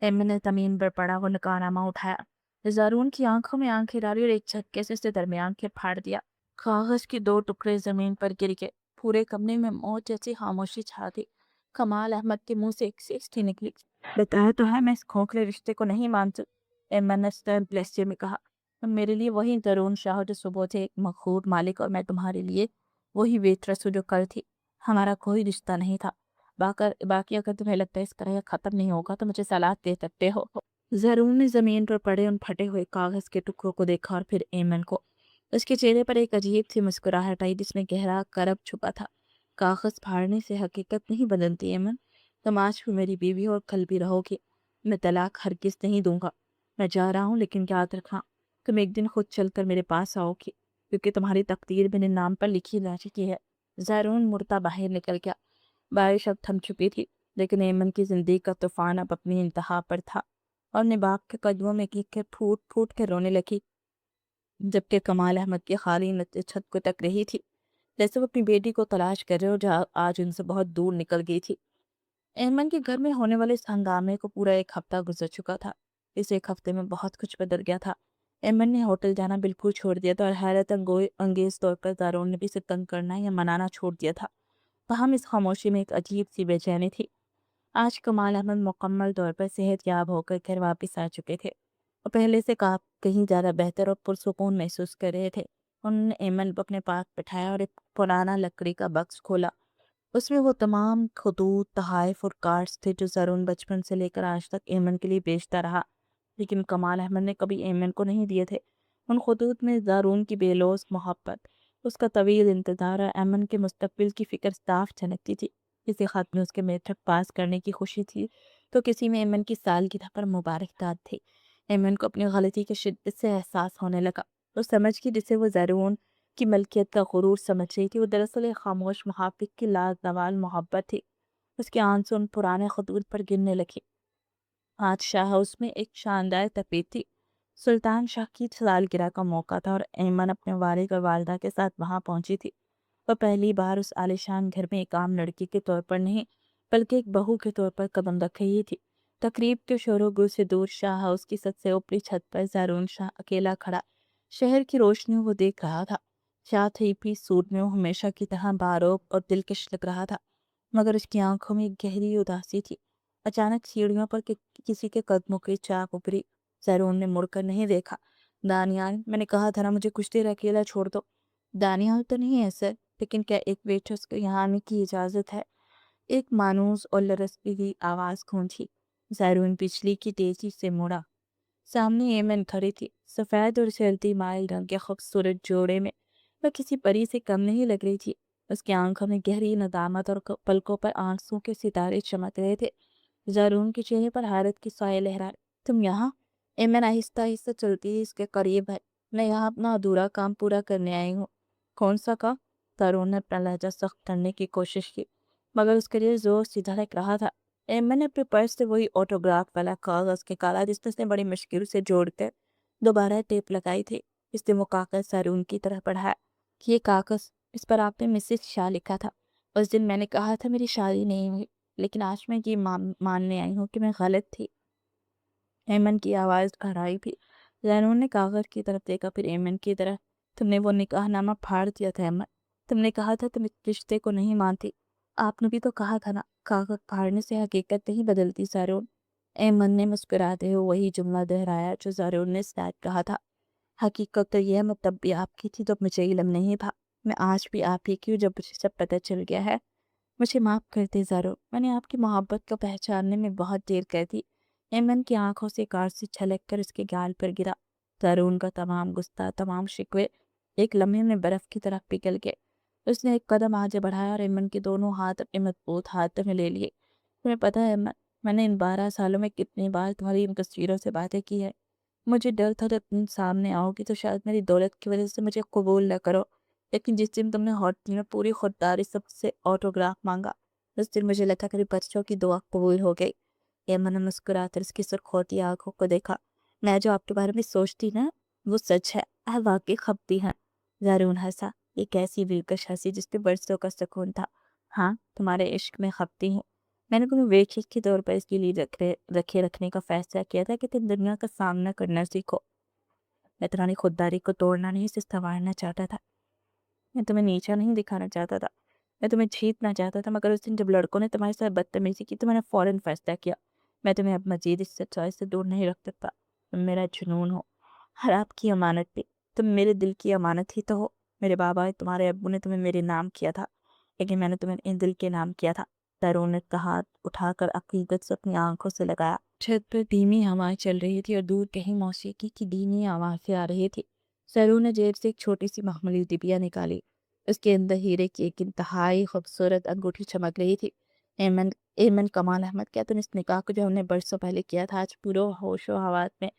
एमिन ने ज़मीन पर पड़ा वो निकाहनामा उठाया। ज़ारून की आंखों में आंखें डाली और एक झटके से उसके दरमियान के फाड़ दिया। कागज के 2 टुकड़े जमीन पर गिर गए। पूरे कमरे में मौत जैसी खामोशी छा गई। कमाल अहमद के मुंह से एक सीख निकली। बताया तो है, मैं इस खोखले रिश्ते को नहीं मानती, एमन ने स्टर्न लहजे में कहा। मेरे लिए वही तरुण शाह जो सुबह थे एक मखूर मालिक, और मैं तुम्हारे लिए वही वेट्रेस हूँ जो कल थी। हमारा कोई रिश्ता नहीं था। बाकी अगर तुम्हें लगता है इस तरह खत्म नहीं होगा तो मुझे सलाह दे सकते हो। जरूर ने जमीन पर पड़े उन फटे हुए कागज के टुकड़ों को देखा और फिर एमन को। उसके चेहरे पर एक अजीब सी मुस्कुराहट आई जिसमें गहरा करब छुपा था। कागज फाड़ने से हकीकत नहीं बदलती एमन। तुम आज भी मेरी बीवी और कल भी रहोगी। मैं तलाक हरगिज नहीं दूंगा। मैं जा रहा हूँ, लेकिन याद रखना, तुम एक दिन खुद चलकर मेरे पास आओगी, क्योंकि तुम्हारी तकदीर मेरे नाम पर लिखी जा चुकी है। ज़ारून मुड़ता बाहर निकल गया। बारिश अब थम चुकी थी, लेकिन एमन की जिंदगी का तूफान अब अपनी इंतहा पर था और निबाक के कदमों में गिर के फूट फूट के रोने लगी। जबकि कमाल अहमद की खाली छत को तक रही थी, जैसे वो अपनी बेटी को तलाश कर रहे हो जो आज उनसे बहुत दूर निकल गई थी। एमन के घर में होने वाले इस हंगामे को पूरा 1 हफ्ता गुजर चुका था। इस 1 हफ्ते में बहुत कुछ बदल गया था। एमन ने होटल जाना बिल्कुल छोड़ दिया था और हैरत अंगेज तौर पर दारों ने भी इसे तंग करना या मनाना छोड़ दिया था। वहाँ इस खामोशी में एक अजीब सी बेचैनी थी। आज कमाल अहमद मुकम्मल तौर पर सेहतयाब होकर घर वापस आ चुके थे और पहले से कहीं ज़्यादा बेहतर और पुरसुकून महसूस कर रहे थे। उन्होंने एमन को अपने पास बैठाया और एक पुराना लकड़ी का बक्स खोला। उसमें वो तमाम खतूत, तहाइफ और कार्ड्स थे जो ज़रून बचपन से लेकर आज तक एमन के लिए बेचता रहा, लेकिन कमाल अहमद ने कभी एमन को नहीं दिए थे। उन खतूत में ज़रून की बेलौस मोहब्बत, उसका तवील इंतज़ार और एमन के मुस्तकबिल की फ़िक्र साफ झलकती थी। किसी खत में उसके मैट्रिक पास करने की खुशी थी तो किसी में एमन की सालगिरह पर मुबारकबाद थी। एमन को अपनी गलती की शिद्दत से एहसास होने लगा। वो समझ की जिसे वो ज़रून की मलकियत का गुरूर समझ रही थी, वो दरअसल एक खामोश मुहाफ़िज़ की लाज़वाल मोहब्बत थी। उसके आंसू उन पुराने खतूत पर गिरने लगे। आज शाह हाउस में एक शानदार तकरीब थी। सुल्तान शाह की सालगिरह का मौका था और ऐमन अपने वालिद और वालिदा के साथ वहां पहुंची थी। वह पहली बार उस आलिशान घर में एक आम लड़की के तौर पर नहीं, बल्कि एक बहू के तौर पर कदम रख रही थी। तकरीब के शोरगुल से दूर शाह हाउस की सबसे ऊपरी छत पर ज़ारून शाह अकेला खड़ा शहर की रोशनी वो देख रहा था। या थ्री पीस सूट में वो हमेशा की तरह बारोक और दिलकश लग रहा था, मगर उसकी आंखों में एक गहरी उदासी थी। अचानक सीढ़ियों पर किसी के कदमों की चाप उभरी। सैरून ने मुड़कर नहीं देखा। दानियाल, मैंने कहा था ना मुझे कुछ देर अकेला छोड़ दो। दानियाल तो नहीं है सर, लेकिन क्या एक वेट्रेस को यहाँ आने की इजाज़त है? एक मायूस और लरसती हुई आवाज़ गूंजी। सैरून बिजली की तेजी से मुड़ा। सामने एमन खड़ी थी, सफ़ेद और सर्दी माइल रंग के खूबसूरत जोड़े में। वह किसी परी से कम नहीं लग रही थी। उसकी आंखों में गहरी नदामत और पलकों पर आंसू के सितारे चमक रहे थे। ज़रून के चेहरे पर हैरत की साए लहरा। तुम यहाँ? एमन आहिस्ता आहिस्ता चलती ही इसके करीब है। मैं यहाँ अपना अधूरा काम पूरा करने आई हूँ। कौन सा काम? तरुण ने अपना लहजा सख्त करने की कोशिश की, मगर उसके लिए जोर सीधा लग रहा था। मैंने अपने पर्स से वही ऑटोग्राफ वाला कागज निकाला जिसने उसने बड़ी मुश्किल से जोड़कर दोबारा टेप लगाई थी। इसने वो कागज सैरून की तरह पढ़ाया कि ये कागज, इस पर आपने मिसेस शाह लिखा था। उस दिन मैंने कहा था मेरी शादी नहीं हुई, लेकिन आज मैं ये मानने आई हूँ कि मैं गलत थी। एमन की आवाज़ घबराई भी। जैनून ने कागज की तरफ देखा, फिर एमन की तरफ। तुमने वो निकाहनामा फाड़ दिया था एमन। तुमने कहा था तुम इस रिश्ते को नहीं मानती। आपने भी तो कहा था ना, कागज फाड़ने से हकीकत नहीं बदलती ज़ारून। एमन ने मुस्कुराते हुए वही जुमला दोहराया जो ज़ारून ने शायद कहा था। हकीकत तो यह मैं तब भी आपकी थी जब मुझे इल्म नहीं था। मैं आज भी आप ही की हूँ जब मुझे सब पता चल गया है। मुझे माफ़ कर दे ज़ारो, मैंने आपकी मोहब्बत को पहचानने में बहुत देर कर दी। एमन की आंखों से कार से छलक कर उसके गाल पर गिरा। ज़ारून का तमाम गुस्सा, तमाम शिकवे एक लम्हे में बर्फ़ की तरह पिघल गए। उसने एक कदम आगे बढ़ाया और एमन के दोनों हाथ अपने मजबूत हाथों में ले लिए। तुम्हें पता है एमन, मैंने इन 12 सालों में कितनी बार तुम्हारी इन तस्वीरों से बातें की है। मुझे डर था जब तुम सामने आओगी तो शायद मेरी दौलत की वजह से मुझे कबूल न करो, लेकिन जिस दिन तुमने होटल में पूरी खुददारी सबसे ऑटोग्राफ मांगा, उस दिन मुझे लगा कि बच्चों की दुआ कबूल हो गई। एमन ने मुस्कुराकर उसकी सुर्खोती आंखों को देखा। मैं जो आपके बारे में सोचती ना, वो सच है। आप वाकई खपती हैं। ज़ारून हंसा, एक ऐसी दिलकश हंसी जिसमें बरसों का सुकून था। हाँ, तुम्हारे इश्क में खपती हूँ। मैंने तुम्हें वेश्या के तौर पर इसके लिए रखे रखने का फैसला किया था कि तुम दुनिया का सामना करना सीखो। मैं तुम्हारी खुददारी को तोड़ना नहीं, सिर्फ संवारना चाहता था। मैं तुम्हें नीचा नहीं दिखाना चाहता था। मैं तुम्हें जीतना चाहता था, मगर उस दिन जब लड़कों ने तुम्हारे साथ बदतमीजी की तो मैंने फ़ौरन फैसला किया। मैं तुम्हें अब मज़ीद इस सच्चाई से दूर नहीं रख सकता। तुम मेरा जुनून हो और आपकी अमानत भी। तुम मेरे दिल की अमानत ही तो हो। मेरे बाबा, तुम्हारे अब्बू ने तुम्हें मेरे नाम किया था, लेकिन मैंने तुम्हें इन दिल के नाम किया था। तरुण ने हाथ उठाकर अकीदत से अपनी आंखों से लगाया। छत पर धीमी हवाएं चल रही थी और दूर कहीं मौसीकी की धीमी आवाज़ें आ रही थी। सरू ने जेब से एक छोटी सी मामूली डिबिया निकाली। उसके अंदर हीरे की एक इंतहाई खूबसूरत अंगूठी चमक रही थी। एमन एमन कमाल अहमद, क्या तुम इस निकाह को जो हमने बरसों पहले किया था आज पूरे होशो हवास में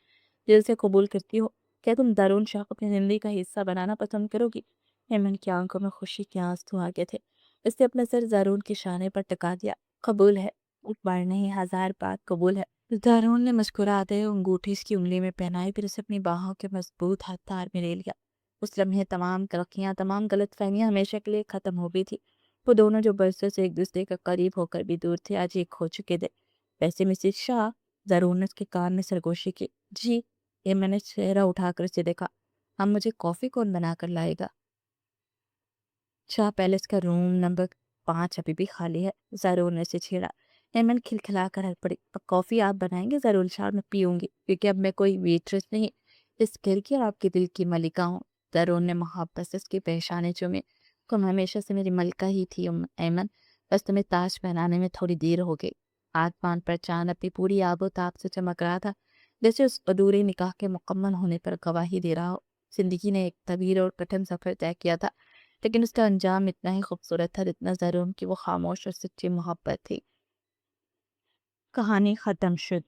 दिल से कबूल करती हो? क्या तुम दारून शाह को अपनी ज़िंदगी का हिस्सा बनाना पसंद करोगी? एमन की आंखों में खुशी के आंसू आ गए थे। उसने अपना सर ज़ारून के शाने पर टिका दिया। कबूल है, एक बार नहीं 1000 बार कबूल है। दारून ने मुस्कुराते हुए अंगूठी उसकी उंगली में पहनाई, फिर उसे अपनी बाहों के मजबूत हाथ तार में ले लिया। उस लम्हे तमाम तलखियाँ, तमाम गलतफहमियाँ हमेशा के लिए ख़त्म हो गई थी। वो दोनों जो बरसों से एक दूसरे के करीब होकर भी दूर थे, आज एक हो चुके थे। वैसे मिसेस शाह, ज़ारून ने उसके कान में सरगोशी की। जी। ये मैंने चेहरा उठाकर उसे देखा। अब मुझे कॉफ़ी कौन बना कर लाएगा? शाह पैलेस का रूम नंबर 5 अभी भी खाली है। ज़रूर ने उसे छेड़ा। हेमंत खिलखिला कर हंस पड़ी। अब कॉफ़ी आप बनाएंगे? ज़रूर शाह, मैं पीऊँगी, क्योंकि अब मैं कोई वेट्रेस नहीं, इस घर की और आपके दिल की मलिका हूँ। ज़रूर ने मोहब्बत से उसकी पेशानी चूमी। तुम हमेशा से मेरी मलका ही थी ऐमन, बस तुम्हें ताज पहनाने में थोड़ी देर हो गई। आसमान पर चांद अपनी पूरी आबोताब से चमक रहा था, जैसे उस अधूरे निकाह के मुकम्मल होने पर गवाही दे रहा हो। जिंदगी ने एक तवील और कठिन सफ़र तय किया था, लेकिन उसका अंजाम इतना ही खूबसूरत था जितना ज़रूर की वो खामोश और सच्ची मोहब्बत थी। कहानी ख़त्म शुद।